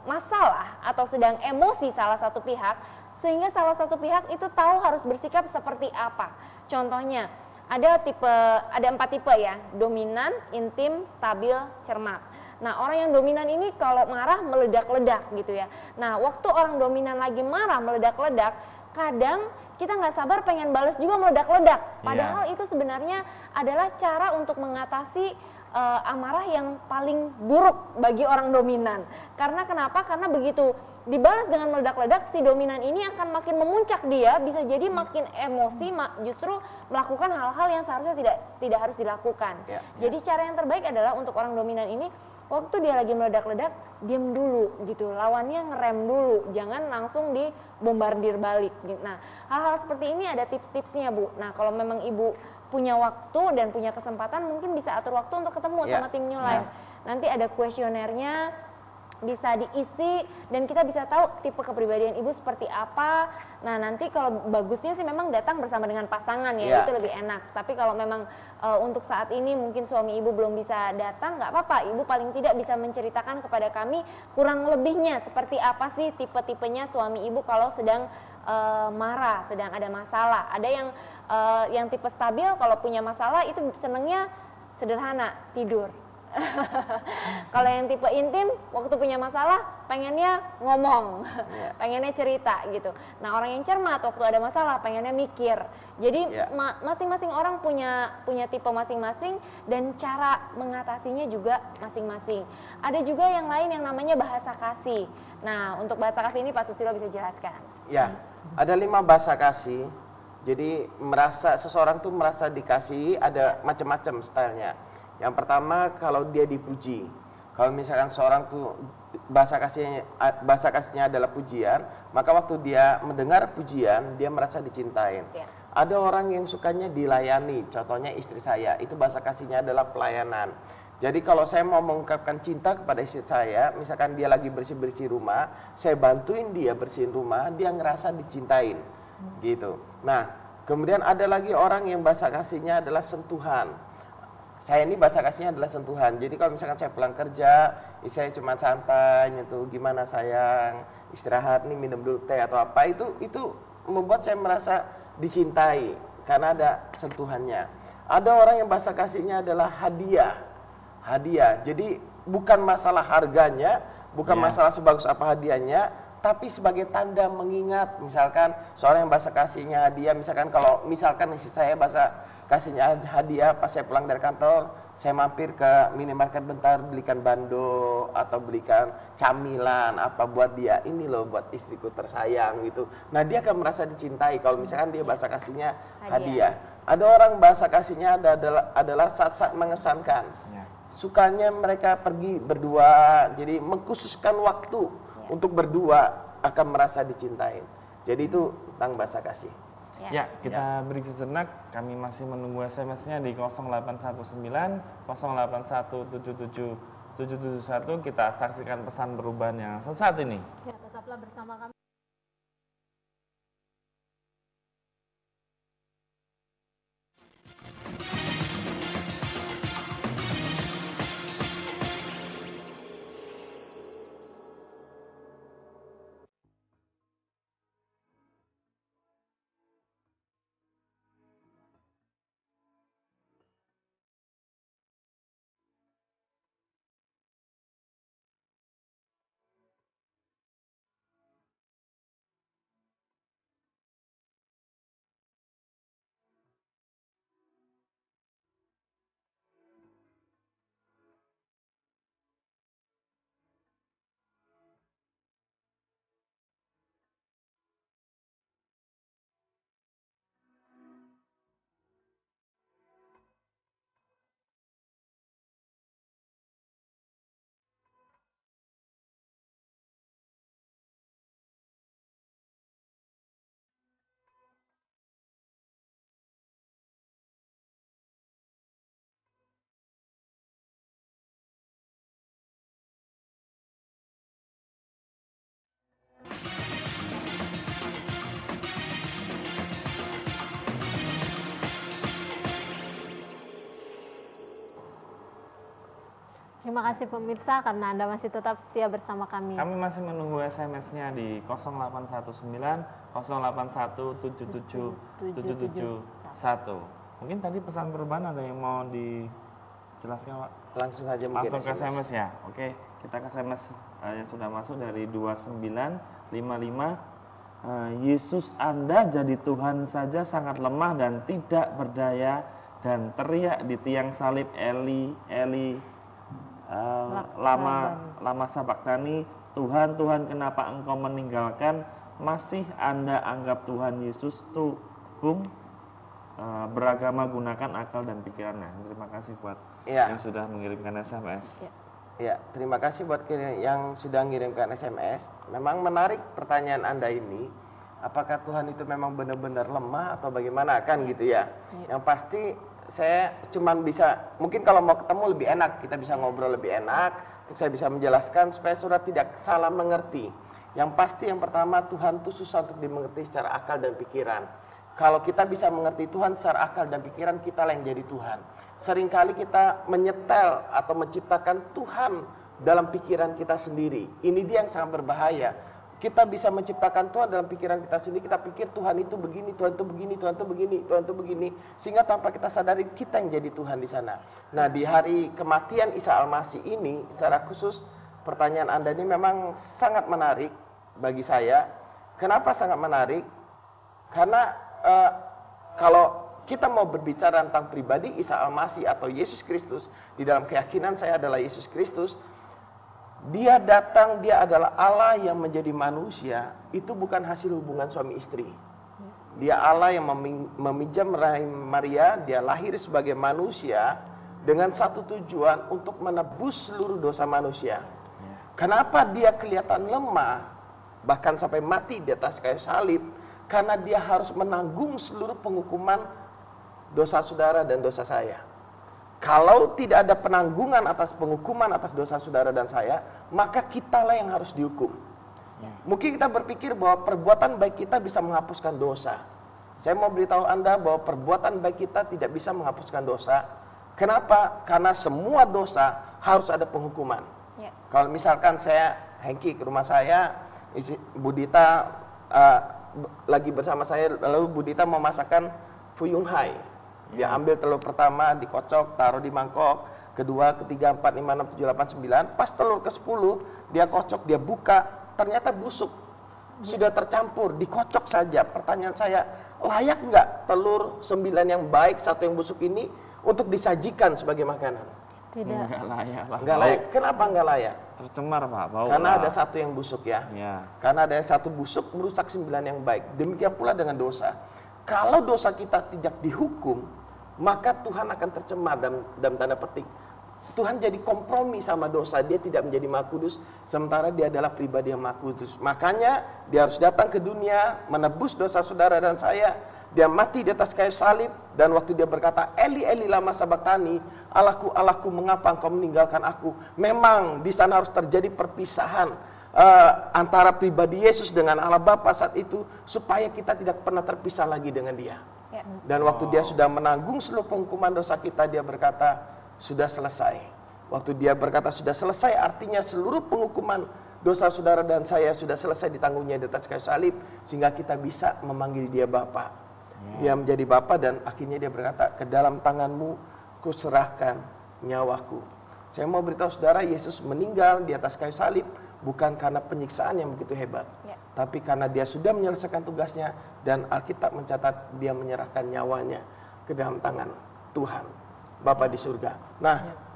masalah atau sedang emosi salah satu pihak, sehingga salah satu pihak itu tahu harus bersikap seperti apa. Contohnya, ada 4 tipe ya, dominan, intim, stabil, cermat. Nah, orang yang dominan ini kalau marah meledak-ledak gitu ya. Nah, waktu orang dominan lagi marah meledak-ledak, kadang kita nggak sabar pengen balas juga meledak-ledak. Padahal itu sebenarnya adalah cara untuk mengatasi amarah yang paling buruk bagi orang dominan. Karena kenapa? Karena begitu dibalas dengan meledak-ledak, si dominan ini akan makin memuncak, dia bisa jadi makin emosi, justru melakukan hal-hal yang seharusnya tidak harus dilakukan. Jadi cara yang terbaik adalah untuk orang dominan ini, waktu dia lagi meledak-ledak, diam dulu gitu, lawannya ngerem dulu, jangan langsung dibombardir balik. Nah, hal-hal seperti ini ada tips-tipsnya Bu. Nah, kalau memang Ibu punya waktu dan punya kesempatan, mungkin bisa atur waktu untuk ketemu sama tim New Life. Nanti ada kuesionernya, bisa diisi dan kita bisa tahu tipe kepribadian Ibu seperti apa. Nah, nanti kalau bagusnya sih memang datang bersama dengan pasangan ya, itu lebih enak. Tapi kalau memang untuk saat ini mungkin suami Ibu belum bisa datang, nggak apa-apa. Ibu paling tidak bisa menceritakan kepada kami kurang lebihnya seperti apa sih tipe-tipenya suami Ibu kalau sedang marah, sedang ada masalah. Ada yang tipe stabil kalau punya masalah itu senengnya sederhana, tidur. Kalau yang tipe intim, waktu punya masalah pengennya ngomong, pengennya cerita gitu. Nah, orang yang cermat waktu ada masalah pengennya mikir. Jadi masing-masing orang punya tipe masing-masing dan cara mengatasinya juga masing-masing. Ada juga yang lain yang namanya bahasa kasih. Nah, untuk bahasa kasih ini Pak Susilo bisa jelaskan. Ya, ada 5 bahasa kasih. Jadi seseorang tuh merasa dikasihi, ada macam-macam stylenya. Yang pertama, kalau dia dipuji. Kalau misalkan seorang tuh bahasa kasihnya adalah pujian, maka waktu dia mendengar pujian, dia merasa dicintain. Ya. Ada orang yang sukanya dilayani, contohnya istri saya, itu bahasa kasihnya adalah pelayanan. Jadi kalau saya mau mengungkapkan cinta kepada istri saya, misalkan dia lagi bersih-bersih rumah, saya bantuin dia bersihin rumah, dia ngerasa dicintain, gitu. Nah, kemudian ada lagi orang yang bahasa kasihnya adalah sentuhan. Saya ini bahasa kasihnya adalah sentuhan. Jadi kalau misalkan saya pulang kerja, saya cuma santai, nyentuh, gimana sayang, istirahat nih, minum dulu teh atau apa, itu membuat saya merasa dicintai karena ada sentuhannya. Ada orang yang bahasa kasihnya adalah hadiah. Hadiah. Jadi bukan masalah harganya, bukan masalah sebagus apa hadiahnya, tapi sebagai tanda mengingat. Misalkan seorang yang bahasa kasihnya hadiah, misalkan kalau misalkan istri saya bahasa kasihnya hadiah, pas saya pulang dari kantor, saya mampir ke minimarket bentar, belikan bando atau belikan camilan apa buat dia, ini loh buat istriku tersayang gitu. Nah, dia akan merasa dicintai kalau misalkan dia bahasa kasihnya hadiah. Ada orang bahasa kasihnya adalah saat-saat mengesankan. Sukanya mereka pergi berdua, jadi mengkhususkan waktu untuk berdua akan merasa dicintai. Jadi itu tentang bahasa kasih. Ya, kita beri sejenak. Kami masih menunggu SMS-nya di 0819 081777 771. Kita saksikan pesan perubahan yang sesaat ini. Ya, tetaplah bersama kami. Terima kasih pemirsa karena Anda masih tetap setia bersama kami. Kami masih menunggu SMS-nya di 0819 081777 771. Mungkin tadi pesan perubahan ada yang mau dijelaskan, Pak? Langsung aja mungkin Langsung ke SMS ya. Oke, kita ke SMS yang sudah masuk dari 2955. Yesus Anda jadi Tuhan saja sangat lemah dan tidak berdaya, dan teriak di tiang salib, Eli, Eli, lama sabaktani, Tuhan, Tuhan kenapa engkau meninggalkan? Masih Anda anggap Tuhan Yesus Tuhan? Beragama, gunakan akal dan pikirannya. Terima kasih buat yang sudah mengirimkan SMS. Ya, terima kasih buat yang sudah mengirimkan SMS. Memang menarik pertanyaan Anda ini. Apakah Tuhan itu memang benar-benar lemah atau bagaimana kan gitu ya? Yang pasti saya cuman bisa, mungkin kalau mau ketemu lebih enak, kita bisa ngobrol lebih enak, untuk saya bisa menjelaskan supaya saudara tidak salah mengerti. Yang pasti yang pertama, Tuhan itu susah untuk dimengerti secara akal dan pikiran. Kalau kita bisa mengerti Tuhan secara akal dan pikiran, kita lah yang jadi Tuhan. Seringkali kita menyetel atau menciptakan Tuhan dalam pikiran kita sendiri. Ini dia yang sangat berbahaya. Kita bisa menciptakan Tuhan dalam pikiran kita sendiri. Kita pikir Tuhan itu begini, Tuhan itu begini, Tuhan itu begini, Tuhan itu begini. Sehingga tanpa kita sadari kita yang jadi Tuhan di sana. Nah, di hari kematian Isa Al-Masih ini, secara khusus pertanyaan Anda ini memang sangat menarik bagi saya. Kenapa sangat menarik? Karena kalau kita mau berbicara tentang pribadi Isa Al-Masih atau Yesus Kristus, di dalam keyakinan saya adalah Yesus Kristus, dia datang, dia adalah Allah yang menjadi manusia. Itu bukan hasil hubungan suami istri. Dia Allah yang meminjam rahim Maria, dia lahir sebagai manusia, dengan satu tujuan untuk menebus seluruh dosa manusia. Kenapa dia kelihatan lemah, bahkan sampai mati di atas kayu salib? Karena dia harus menanggung seluruh penghukuman dosa saudara dan dosa saya. Kalau tidak ada penanggungan atas penghukuman atas dosa saudara dan saya, maka kitalah yang harus dihukum. Mungkin kita berpikir bahwa perbuatan baik kita bisa menghapuskan dosa. Saya mau beritahu Anda bahwa perbuatan baik kita tidak bisa menghapuskan dosa. Kenapa? Karena semua dosa harus ada penghukuman. Ya. Kalau misalkan saya, Hengki ke rumah saya, Bu Dita lagi bersama saya, lalu Bu Dita mau masakan fuyung hai. Dia ambil telur pertama, dikocok, taruh di mangkok, kedua, ketiga, 4, 5, 6, 7, 8, 9. Pas telur ke-10, dia kocok, dia buka, ternyata busuk. Sudah tercampur, dikocok saja. Pertanyaan saya, layak nggak telur 9 yang baik, 1 yang busuk ini untuk disajikan sebagai makanan? Tidak. Nggak layak lah. Nggak layak. Kenapa nggak layak? Tercemar Pak, bau. Karena lah. ada 1 yang busuk ya. Ya. Karena ada yang 1 busuk merusak 9 yang baik. Demikian pula dengan dosa. Kalau dosa kita tidak dihukum, maka Tuhan akan tercemar dalam tanda petik. Tuhan jadi kompromi sama dosa, dia tidak menjadi Maha Kudus, sementara dia adalah pribadi yang Maha Kudus. Makanya dia harus datang ke dunia, menebus dosa saudara dan saya. Dia mati di atas kayu salib, dan waktu dia berkata, Eli Eli lama sabachthani, Allahku Allahku mengapa engkau meninggalkan aku. Memang di sana harus terjadi perpisahan antara pribadi Yesus dengan Allah Bapa saat itu, supaya kita tidak pernah terpisah lagi dengan dia. Ya. Dan waktu dia sudah menanggung seluruh penghukuman dosa kita, dia berkata, sudah selesai. Waktu dia berkata sudah selesai, artinya seluruh penghukuman dosa saudara dan saya sudah selesai ditanggungnya di atas kayu salib, sehingga kita bisa memanggil dia Bapa. Dia menjadi Bapa, dan akhirnya dia berkata, ke dalam tanganmu kuserahkan nyawaku. Saya mau beritahu saudara, Yesus meninggal di atas kayu salib bukan karena penyiksaan yang begitu hebat, tapi karena dia sudah menyelesaikan tugasnya, dan Alkitab mencatat dia menyerahkan nyawanya ke dalam tangan Tuhan Bapa di surga. Nah,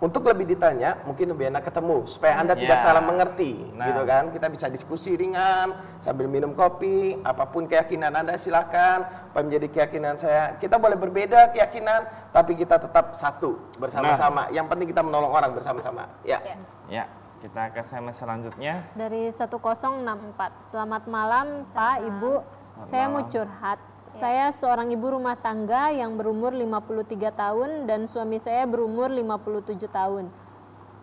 untuk lebih ditanya, mungkin lebih enak ketemu supaya Anda tidak salah mengerti, gitu kan? Kita bisa diskusi ringan sambil minum kopi, apapun keyakinan Anda silakan. Apa menjadi keyakinan saya? Kita boleh berbeda keyakinan, tapi kita tetap satu bersama-sama. Yang penting kita menolong orang bersama-sama. Ya. Ya, kita ke SMS selanjutnya. Dari 1064. Selamat malam Pak, Ibu. Saya mau curhat. Saya seorang ibu rumah tangga yang berumur 53 tahun dan suami saya berumur 57 tahun.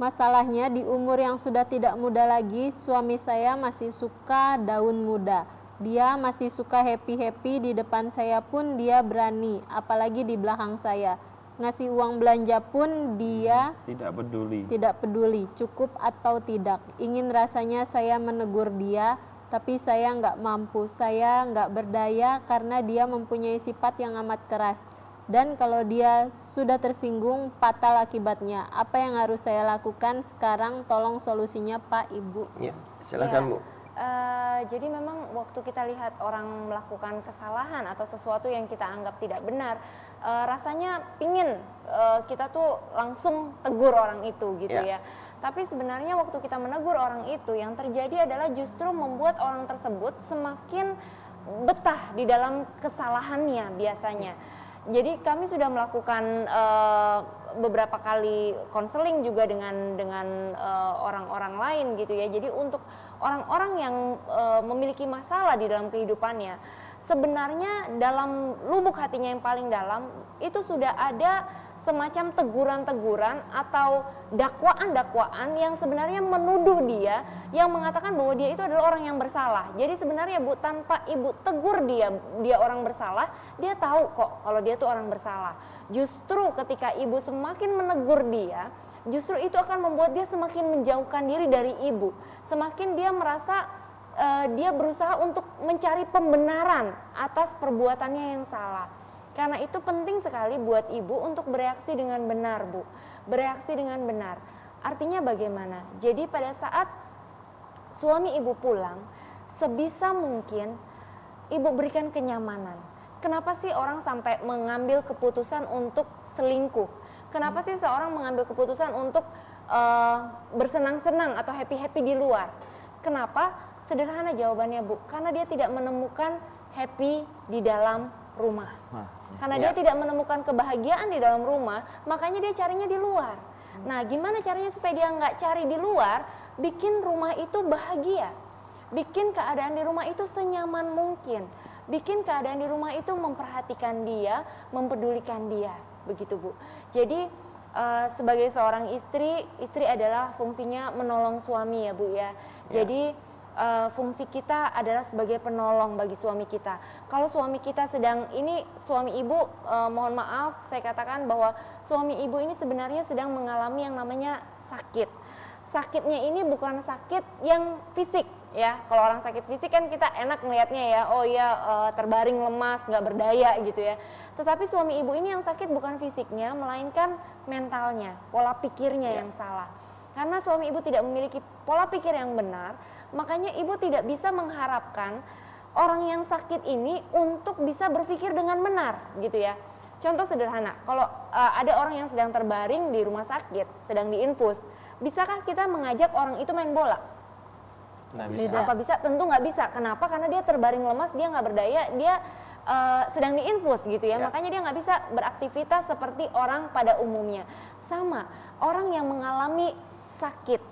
Masalahnya di umur yang sudah tidak muda lagi, suami saya masih suka daun muda. Dia masih suka happy-happy, di depan saya pun dia berani, apalagi di belakang saya. Ngasih uang belanja pun dia tidak peduli, cukup atau tidak. Ingin rasanya saya menegur dia, tapi saya nggak mampu, saya nggak berdaya karena dia mempunyai sifat yang amat keras. Dan kalau dia sudah tersinggung, fatal akibatnya. Apa yang harus saya lakukan sekarang? Tolong solusinya Pak, Ibu. Ya, silakan Bu. Jadi memang waktu kita lihat orang melakukan kesalahan atau sesuatu yang kita anggap tidak benar, rasanya pingin kita tuh langsung tegur orang itu gitu ya. Tapi sebenarnya waktu kita menegur orang itu, yang terjadi adalah justru membuat orang tersebut semakin betah di dalam kesalahannya biasanya. Jadi kami sudah melakukan beberapa kali konseling juga dengan orang-orang lain gitu ya. Jadi untuk orang-orang yang memiliki masalah di dalam kehidupannya, sebenarnya dalam lubuk hatinya yang paling dalam itu sudah ada semacam teguran-teguran atau dakwaan-dakwaan yang sebenarnya menuduh dia, yang mengatakan bahwa dia itu adalah orang yang bersalah. Jadi sebenarnya Bu, tanpa Ibu tegur dia orang bersalah, dia tahu kok kalau dia itu orang bersalah. Justru ketika Ibu semakin menegur dia, justru itu akan membuat dia semakin menjauhkan diri dari Ibu. Semakin dia merasa dia berusaha untuk mencari pembenaran atas perbuatannya yang salah. Karena itu penting sekali buat Ibu untuk bereaksi dengan benar, Bu. Bereaksi dengan benar. Artinya bagaimana? Jadi pada saat suami Ibu pulang, sebisa mungkin Ibu berikan kenyamanan. Kenapa sih orang sampai mengambil keputusan untuk selingkuh? Kenapa sih seorang mengambil keputusan untuk bersenang-senang atau happy-happy di luar? Kenapa? Sederhana jawabannya, Bu. Karena dia tidak menemukan happy di dalam rumah. Nah, Karena dia tidak menemukan kebahagiaan di dalam rumah, makanya dia carinya di luar. Nah, gimana caranya supaya dia nggak cari di luar, bikin rumah itu bahagia, bikin keadaan di rumah itu senyaman mungkin, bikin keadaan di rumah itu memperhatikan dia, mempedulikan dia, begitu Bu. Jadi sebagai seorang istri, istri adalah fungsinya menolong suami ya Bu ya. Jadi fungsi kita adalah sebagai penolong bagi suami kita. Kalau suami kita sedang, ini suami ibu, mohon maaf saya katakan bahwa suami ibu ini sebenarnya sedang mengalami yang namanya sakit. Sakitnya ini bukan sakit yang fisik ya. Kalau orang sakit fisik kan kita enak melihatnya ya, oh ya terbaring lemas, nggak berdaya gitu ya. Tetapi suami ibu ini yang sakit bukan fisiknya, melainkan mentalnya, pola pikirnya yang salah. Karena suami ibu tidak memiliki pola pikir yang benar, makanya ibu tidak bisa mengharapkan orang yang sakit ini untuk bisa berpikir dengan benar gitu ya. Contoh sederhana, kalau ada orang yang sedang terbaring di rumah sakit, sedang diinfus, bisakah kita mengajak orang itu main bola? nggak bisa. Apa bisa? Tentu nggak bisa. Kenapa? Karena dia terbaring lemas, dia nggak berdaya, dia sedang diinfus gitu ya. Makanya dia nggak bisa beraktivitas seperti orang pada umumnya. Sama, orang yang mengalami sakit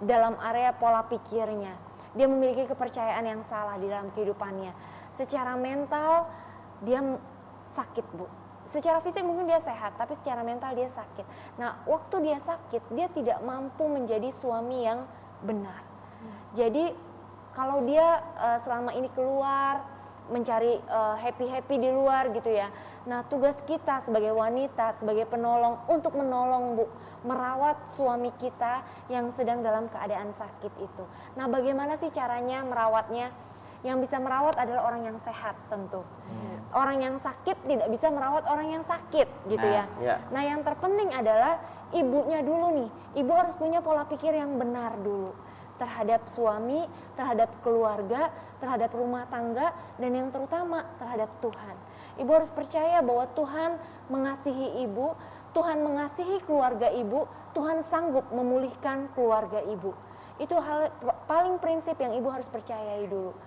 dalam area pola pikirnya, dia memiliki kepercayaan yang salah di dalam kehidupannya. Secara mental dia sakit Bu. Secara fisik mungkin dia sehat, tapi secara mental dia sakit. Nah, waktu dia sakit, dia tidak mampu menjadi suami yang benar. Jadi kalau dia selama ini keluar mencari happy-happy di luar gitu ya. Nah, tugas kita sebagai wanita, sebagai penolong untuk menolong Bu, merawat suami kita yang sedang dalam keadaan sakit itu. Nah, bagaimana sih caranya merawatnya? Yang bisa merawat adalah orang yang sehat tentu. Orang yang sakit tidak bisa merawat orang yang sakit gitu ya. Nah, yang terpenting adalah ibunya dulu nih. Ibu harus punya pola pikir yang benar dulu terhadap suami, terhadap keluarga, terhadap rumah tangga, dan yang terutama terhadap Tuhan. Ibu harus percaya bahwa Tuhan mengasihi ibu, Tuhan mengasihi keluarga ibu, Tuhan sanggup memulihkan keluarga ibu. Itu hal paling prinsip yang ibu harus percayai dulu.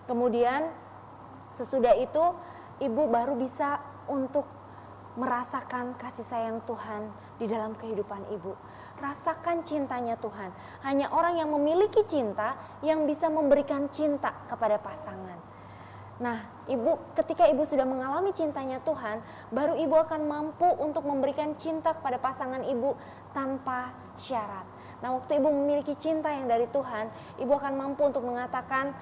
Kemudian sesudah itu ibu baru bisa untuk merasakan kasih sayang Tuhan di dalam kehidupan ibu. Rasakan cintanya Tuhan. Hanya orang yang memiliki cinta yang bisa memberikan cinta kepada pasangan. Nah, ibu, ketika ibu sudah mengalami cintanya Tuhan, baru ibu akan mampu untuk memberikan cinta kepada pasangan ibu tanpa syarat. Nah, waktu ibu memiliki cinta yang dari Tuhan, ibu akan mampu untuk mengatakan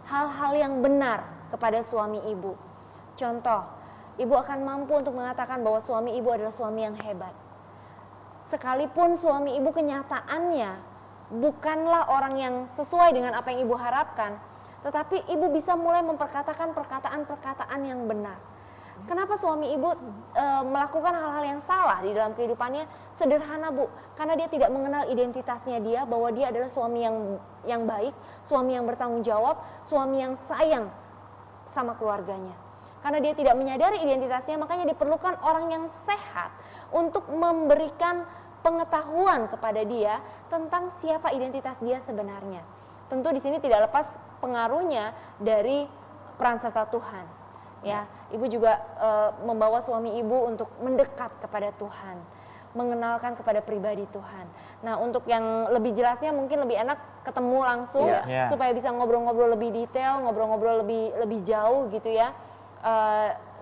hal-hal yang benar kepada suami ibu. Contoh, ibu akan mampu untuk mengatakan bahwa suami ibu adalah suami yang hebat. Sekalipun suami ibu kenyataannya bukanlah orang yang sesuai dengan apa yang ibu harapkan, tetapi ibu bisa mulai memperkatakan perkataan-perkataan yang benar. Kenapa suami ibu melakukan hal-hal yang salah di dalam kehidupannya? Sederhana Bu, karena dia tidak mengenal identitasnya dia, bahwa dia adalah suami yang baik, suami yang bertanggung jawab, suami yang sayang sama keluarganya. Karena dia tidak menyadari identitasnya, makanya diperlukan orang yang sehat untuk memberikan pengetahuan kepada dia tentang siapa identitas dia sebenarnya. Tentu di sini tidak lepas pengaruhnya dari peran serta Tuhan. Ya, ibu juga membawa suami ibu untuk mendekat kepada Tuhan, mengenalkan kepada pribadi Tuhan. Nah, untuk yang lebih jelasnya mungkin lebih enak ketemu langsung supaya bisa ngobrol-ngobrol lebih detail, ngobrol-ngobrol lebih jauh gitu ya.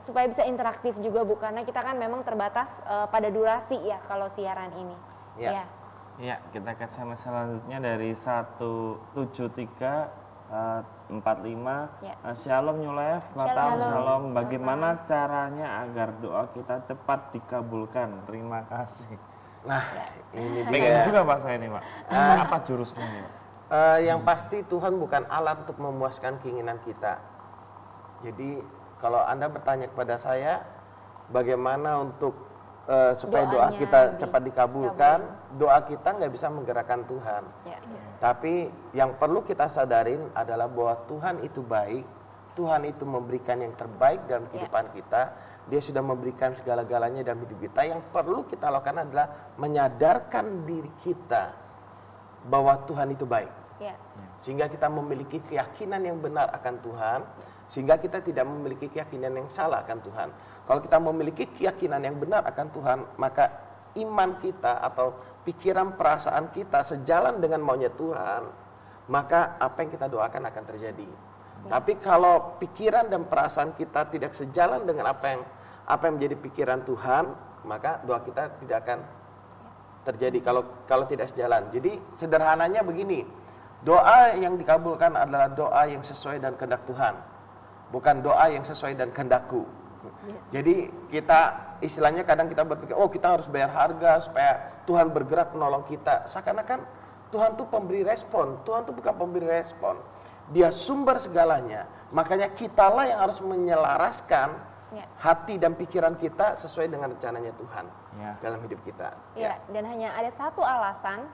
Supaya bisa interaktif juga Bu, karena kita kan memang terbatas pada durasi ya kalau siaran ini. Ya, kita ke SMS selanjutnya dari 17345. Shalom Nyulef, Shalom. Bagaimana caranya agar doa kita cepat dikabulkan? Terima kasih. Nah, ini Bingung dia. juga Pak saya ini Pak. Apa jurusnya ini Pak? Yang pasti Tuhan bukan alat untuk memuaskan keinginan kita. Jadi kalau Anda bertanya kepada saya, bagaimana untuk supaya doa Doanya kita cepat dikabulkan, doa kita nggak bisa menggerakkan Tuhan. Tapi yang perlu kita sadarin adalah bahwa Tuhan itu baik, Tuhan itu memberikan yang terbaik dalam kehidupan kita. Dia sudah memberikan segala-galanya dalam hidup kita. Yang perlu kita lakukan adalah menyadarkan diri kita bahwa Tuhan itu baik. Sehingga kita memiliki keyakinan yang benar akan Tuhan. Sehingga kita tidak memiliki keyakinan yang salah akan Tuhan. Kalau kita memiliki keyakinan yang benar akan Tuhan, maka iman kita atau pikiran perasaan kita sejalan dengan maunya Tuhan, maka apa yang kita doakan akan terjadi. Tapi kalau pikiran dan perasaan kita tidak sejalan dengan apa yang menjadi pikiran Tuhan, maka doa kita tidak akan terjadi kalau tidak sejalan. Jadi sederhananya begini, doa yang dikabulkan adalah doa yang sesuai dan kehendak Tuhan, bukan doa yang sesuai dan kehendakku. Jadi kita istilahnya kadang kita berpikir, oh kita harus bayar harga supaya Tuhan bergerak menolong kita. Seakan-akan Tuhan tuh pemberi respon. Tuhan tuh bukan pemberi respon. Dia sumber segalanya. Makanya kitalah yang harus menyelaraskan hati dan pikiran kita sesuai dengan rencananya Tuhan dalam hidup kita. Ya, dan hanya ada satu alasan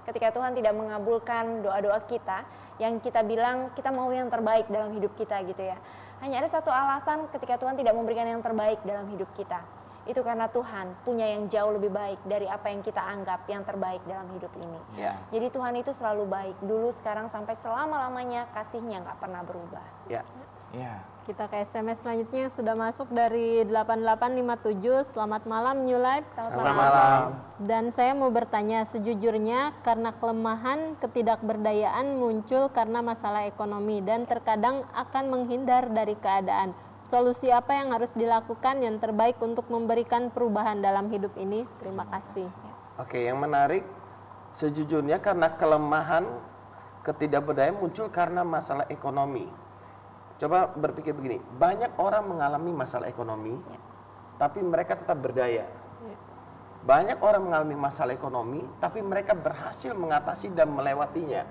ketika Tuhan tidak mengabulkan doa-doa kita, yang kita bilang kita mau yang terbaik dalam hidup kita gitu ya. Hanya ada satu alasan ketika Tuhan tidak memberikan yang terbaik dalam hidup kita. Itu karena Tuhan punya yang jauh lebih baik dari apa yang kita anggap yang terbaik dalam hidup ini. Jadi Tuhan itu selalu baik, dulu, sekarang, sampai selama-lamanya. Kasihnya nggak pernah berubah. Kita ke SMS selanjutnya yang sudah masuk dari 8857. Selamat malam New Life. Selamat malam. Dan saya mau bertanya, sejujurnya karena kelemahan, ketidakberdayaan muncul karena masalah ekonomi dan terkadang akan menghindar dari keadaan. Solusi apa yang harus dilakukan yang terbaik untuk memberikan perubahan dalam hidup ini? Terima kasih. Oke, yang menarik, sejujurnya karena kelemahan, ketidakberdayaan muncul karena masalah ekonomi. Coba berpikir begini, banyak orang mengalami masalah ekonomi, tapi mereka tetap berdaya. Banyak orang mengalami masalah ekonomi, tapi mereka berhasil mengatasi dan melewatinya.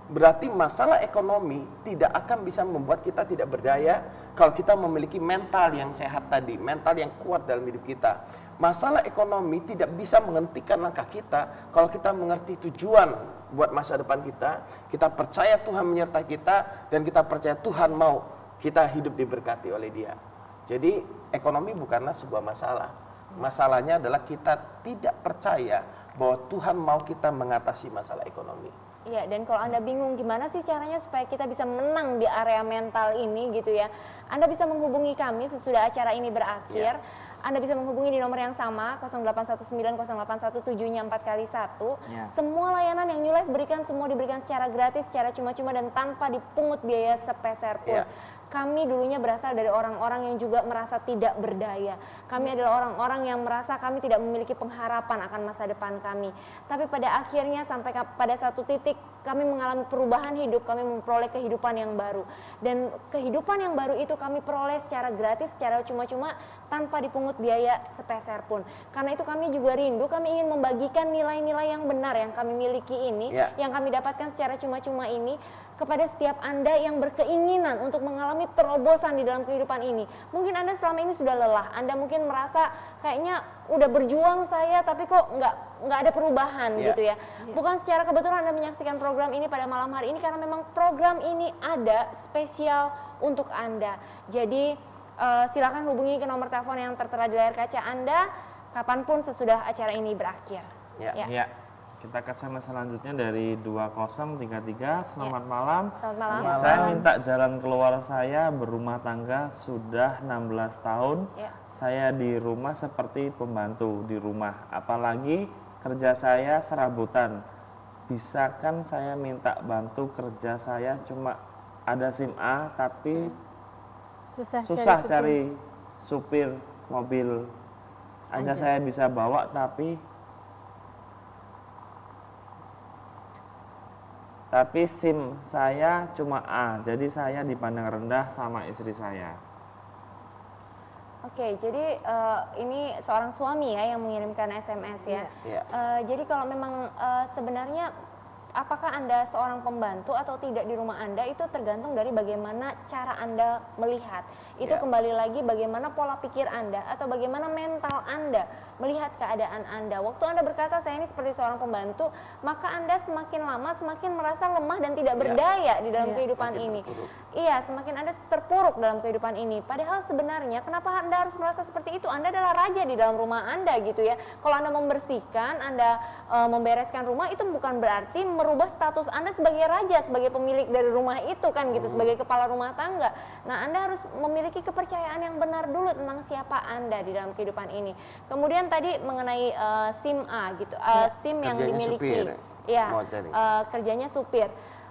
Berarti masalah ekonomi tidak akan bisa membuat kita tidak berdaya kalau kita memiliki mental yang sehat tadi, mental yang kuat dalam hidup kita. Masalah ekonomi tidak bisa menghentikan langkah kita kalau kita mengerti tujuan buat masa depan kita percaya Tuhan menyertai kita, dan kita percaya Tuhan mau kita hidup diberkati oleh Dia. Jadi ekonomi bukanlah sebuah masalah. Masalahnya adalah kita tidak percaya bahwa Tuhan mau kita mengatasi masalah ekonomi. Iya, dan kalau Anda bingung gimana sih caranya supaya kita bisa menang di area mental ini gitu ya, Anda bisa menghubungi kami sesudah acara ini berakhir. Anda bisa menghubungi di nomor yang sama 08190817-nya 4x1. Semua layanan yang New Life berikan semua diberikan secara gratis, secara cuma-cuma dan tanpa dipungut biaya sepeser pun. Kami dulunya berasal dari orang-orang yang juga merasa tidak berdaya. Kami adalah orang-orang yang merasa kami tidak memiliki pengharapan akan masa depan kami. Tapi pada akhirnya sampai pada satu titik kami mengalami perubahan hidup, kami memperoleh kehidupan yang baru. Dan kehidupan yang baru itu kami peroleh secara gratis, secara cuma-cuma tanpa dipungut biaya sepeser pun. Karena itu kami juga rindu, kami ingin membagikan nilai-nilai yang benar yang kami miliki ini, yang kami dapatkan secara cuma-cuma ini, kepada setiap Anda yang berkeinginan untuk mengalami terobosan di dalam kehidupan ini. Mungkin Anda selama ini sudah lelah, Anda mungkin merasa kayaknya udah berjuang saya tapi kok nggak ada perubahan gitu ya. Bukan secara kebetulan Anda menyaksikan program ini pada malam hari ini, karena memang program ini ada spesial untuk Anda. Jadi silakan hubungi ke nomor telepon yang tertera di layar kaca Anda kapanpun sesudah acara ini berakhir. Kita ke SMS selanjutnya dari 2033. Selamat malam. Selamat malam. Saya minta jalan keluar, saya berumah tangga sudah 16 tahun. Saya di rumah seperti pembantu di rumah. Apalagi kerja saya serabutan. Bisakan saya minta bantu kerja saya, cuma ada SIM A tapi susah cari supir mobil aja saya bisa bawa, tapi SIM saya cuma A, jadi saya dipandang rendah sama istri saya. Oke, jadi ini seorang suami ya yang mengirimkan SMS ya. Jadi kalau memang sebenarnya apakah Anda seorang pembantu atau tidak di rumah Anda itu tergantung dari bagaimana cara Anda melihat. Itu kembali lagi bagaimana pola pikir Anda atau bagaimana mental Anda melihat keadaan Anda. Waktu Anda berkata saya ini seperti seorang pembantu, maka Anda semakin lama semakin merasa lemah dan tidak berdaya di dalam kehidupan ini. Iya, semakin Anda terpuruk dalam kehidupan ini. Padahal sebenarnya kenapa Anda harus merasa seperti itu? Anda adalah raja di dalam rumah Anda gitu ya. Kalau Anda membersihkan, Anda membereskan rumah, itu bukan berarti merubah status Anda sebagai raja, sebagai pemilik dari rumah itu kan gitu, sebagai kepala rumah tangga. Nah, Anda harus memiliki kepercayaan yang benar dulu tentang siapa Anda di dalam kehidupan ini. Kemudian tadi mengenai SIM A gitu, SIM yang Kerjanya dimiliki. supir, Ya, mau cari. kerjanya supir.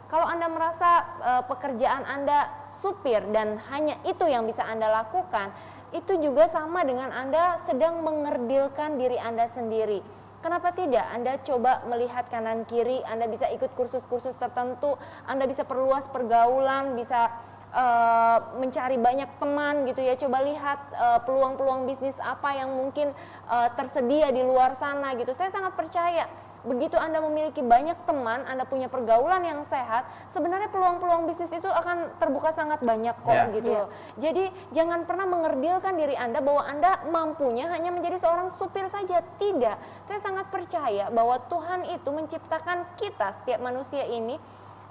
Kalau Anda merasa pekerjaan Anda supir dan hanya itu yang bisa Anda lakukan, itu juga sama dengan Anda sedang mengerdilkan diri Anda sendiri. Kenapa tidak? Anda coba melihat kanan kiri, Anda bisa ikut kursus-kursus tertentu, Anda bisa perluas pergaulan, bisa mencari banyak teman gitu ya. Coba lihat peluang-peluang bisnis apa yang mungkin tersedia di luar sana gitu. Saya sangat percaya begitu Anda memiliki banyak teman, Anda punya pergaulan yang sehat, sebenarnya peluang-peluang bisnis itu akan terbuka sangat banyak kok gitu loh. Jadi jangan pernah mengerdilkan diri Anda bahwa Anda mampunya hanya menjadi seorang supir saja. Tidak. Saya sangat percaya bahwa Tuhan itu menciptakan kita, setiap manusia ini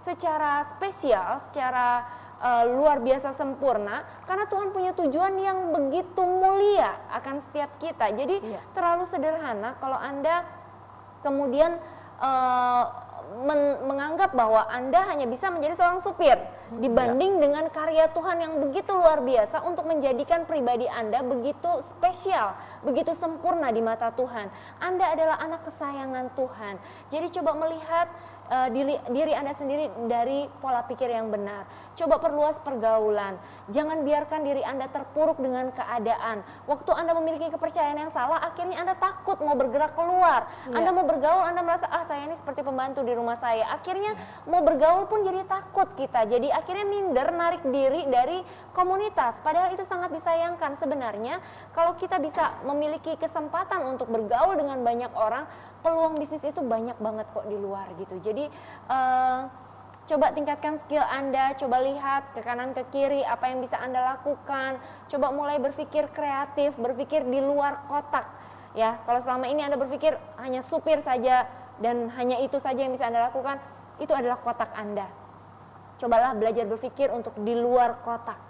secara spesial, secara luar biasa sempurna, karena Tuhan punya tujuan yang begitu mulia akan setiap kita. Jadi terlalu sederhana kalau Anda kemudian menganggap bahwa Anda hanya bisa menjadi seorang supir dibanding dengan karya Tuhan yang begitu luar biasa untuk menjadikan pribadi Anda begitu spesial, begitu sempurna di mata Tuhan. Anda adalah anak kesayangan Tuhan. Jadi coba melihat diri Anda sendiri dari pola pikir yang benar. Coba perluas pergaulan. Jangan biarkan diri Anda terpuruk dengan keadaan. Waktu Anda memiliki kepercayaan yang salah, akhirnya Anda takut mau bergerak keluar. Anda mau bergaul, Anda merasa, saya ini seperti pembantu di rumah saya. Akhirnya mau bergaul pun jadi takut kita. Jadi akhirnya minder, narik diri dari komunitas. Padahal itu sangat disayangkan sebenarnya. Kalau kita bisa memiliki kesempatan untuk bergaul dengan banyak orang, peluang bisnis itu banyak banget kok di luar gitu. Jadi coba tingkatkan skill Anda, coba lihat ke kanan ke kiri apa yang bisa Anda lakukan. Coba mulai berpikir kreatif, berpikir di luar kotak. Ya, kalau selama ini Anda berpikir hanya supir saja dan hanya itu saja yang bisa Anda lakukan, itu adalah kotak Anda. Cobalah belajar berpikir untuk di luar kotak.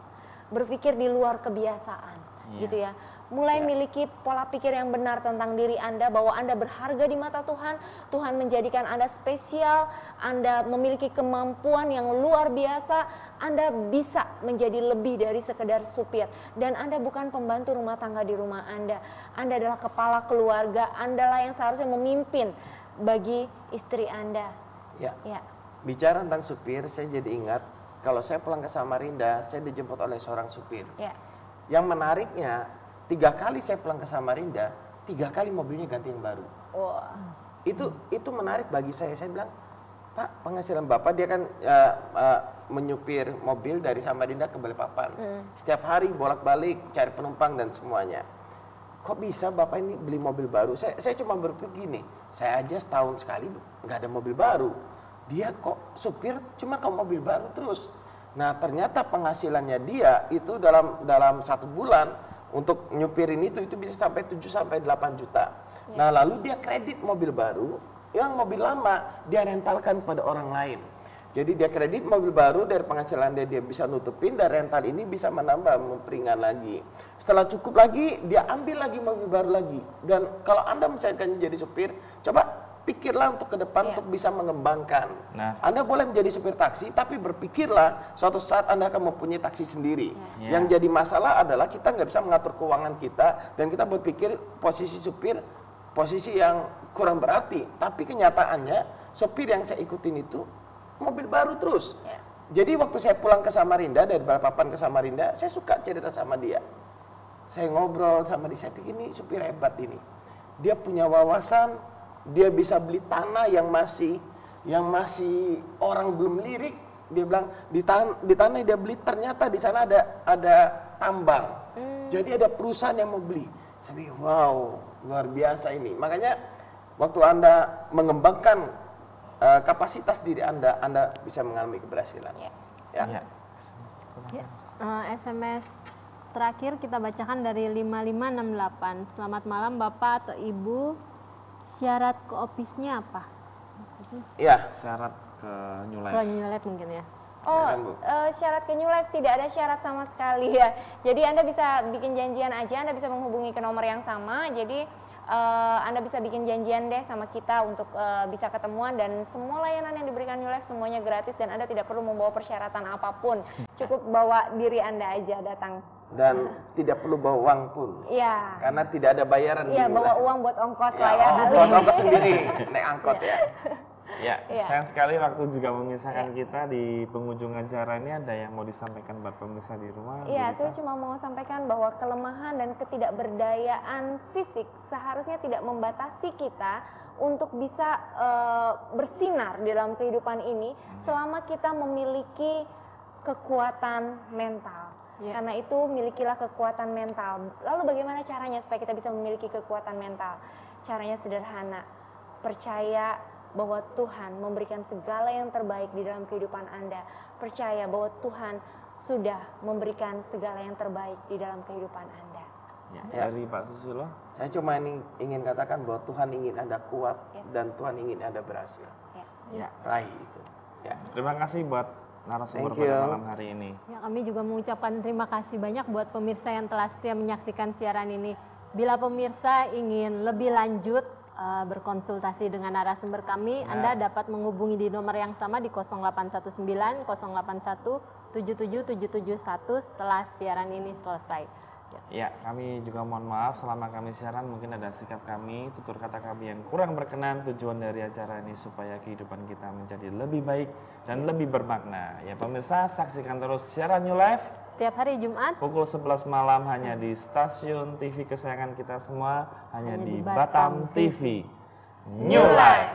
Berpikir di luar kebiasaan, gitu ya. Mulai miliki pola pikir yang benar tentang diri Anda, bahwa Anda berharga di mata Tuhan. Tuhan menjadikan Anda spesial, Anda memiliki kemampuan yang luar biasa, Anda bisa menjadi lebih dari sekedar supir. Dan Anda bukan pembantu rumah tangga di rumah Anda. Anda adalah kepala keluarga, Anda lah yang seharusnya memimpin bagi istri Anda. Ya. Bicara tentang supir, saya jadi ingat kalau saya pulang ke Samarinda, saya dijemput oleh seorang supir. Yang menariknya, 3 kali saya pulang ke Samarinda, 3 kali mobilnya ganti yang baru. Itu menarik bagi saya. Saya bilang, Pak, penghasilan Bapak, dia kan menyupir mobil dari Samarinda ke Balikpapan. Setiap hari bolak-balik cari penumpang dan semuanya. Kok bisa Bapak ini beli mobil baru? Saya cuma berpikir gini, saya aja setahun sekali nggak ada mobil baru. Dia kok supir cuma kalau mobil baru terus. Nah, ternyata penghasilannya dia itu dalam 1 bulan untuk nyupirin itu bisa sampai 7-8 juta. Nah, lalu dia kredit mobil baru, yang mobil lama dia rentalkan pada orang lain. Jadi dia kredit mobil baru, dari penghasilan dia bisa nutupin, dan rental ini bisa menambah, memperingan lagi. Setelah cukup lagi, dia ambil lagi mobil baru lagi. Dan kalau Anda mencarikannya jadi supir, coba pikirlah untuk ke depan untuk bisa mengembangkan. Anda boleh menjadi supir taksi, tapi berpikirlah suatu saat Anda akan mempunyai taksi sendiri. Yang jadi masalah adalah kita nggak bisa mengatur keuangan kita, dan kita berpikir posisi supir, posisi yang kurang berarti. Tapi kenyataannya, supir yang saya ikutin itu mobil baru terus. Jadi waktu saya pulang ke Samarinda, dari Balikpapan ke Samarinda, saya suka cerita sama dia. Saya ngobrol sama dia, saya pikir ini supir hebat ini. Dia punya wawasan, dia bisa beli tanah yang masih orang belum lirik. Dia bilang di tanah dia beli, ternyata di sana ada tambang. Jadi ada perusahaan yang mau beli. Saya pikir, wow, luar biasa ini. Makanya waktu Anda mengembangkan kapasitas diri Anda bisa mengalami keberhasilan. SMS terakhir kita bacakan dari 5568. Selamat malam Bapak atau Ibu. Syarat ke office-nya apa? Syarat ke New Life. Ke New Life mungkin ya. Oh, Silakan, Bu. syarat ke New Life tidak ada syarat sama sekali ya. Jadi Anda bisa bikin janjian aja, Anda bisa menghubungi ke nomor yang sama. Jadi Anda bisa bikin janjian deh sama kita untuk bisa ketemuan, dan semua layanan yang diberikan New Life semuanya gratis dan Anda tidak perlu membawa persyaratan apapun. Cukup bawa diri Anda aja datang. Dan tidak perlu bawa uang pun. Iya. Karena tidak ada bayaran. Iya, di bawa New Life. uang buat ongkos Ya, lah ya. ongkos sendiri, naik angkot ya. Ya, Iya. sayang sekali waktu juga memisahkan kita di penghujung acara ini. Ada yang mau disampaikan buat pemirsa di rumah? Iya, Bu saya Rita? cuma mau sampaikan bahwa kelemahan dan ketidakberdayaan fisik seharusnya tidak membatasi kita untuk bisa bersinar di dalam kehidupan ini selama kita memiliki kekuatan mental. Ya. Karena itu milikilah kekuatan mental. Lalu bagaimana caranya supaya kita bisa memiliki kekuatan mental? Caranya sederhana. Percaya bahwa Tuhan memberikan segala yang terbaik di dalam kehidupan Anda. Percaya bahwa Tuhan sudah memberikan segala yang terbaik di dalam kehidupan Anda. Ya, Ya. dari Pak Susilo. Saya cuma ingin katakan bahwa Tuhan ingin Anda kuat Ya. dan Tuhan ingin Anda berhasil. Ya. Ya. Raih itu. Ya. Terima kasih buat narasumber Thank you. pada malam hari ini. Ya, kami juga mengucapkan terima kasih banyak buat pemirsa yang telah setia menyaksikan siaran ini. Bila pemirsa ingin lebih lanjut berkonsultasi dengan narasumber kami, Ya. Anda dapat menghubungi di nomor yang sama di 0819 081 77771 setelah siaran ini selesai. Ya, kami juga mohon maaf selama kami siaran mungkin ada sikap kami, tutur kata kami yang kurang berkenan. Tujuan dari acara ini supaya kehidupan kita menjadi lebih baik dan lebih bermakna. Ya pemirsa, saksikan terus siaran New Life Setiap hari Jumat pukul 11 malam hanya di stasiun TV kesayangan kita semua, hanya di Batam Batam TV. TV. New Life.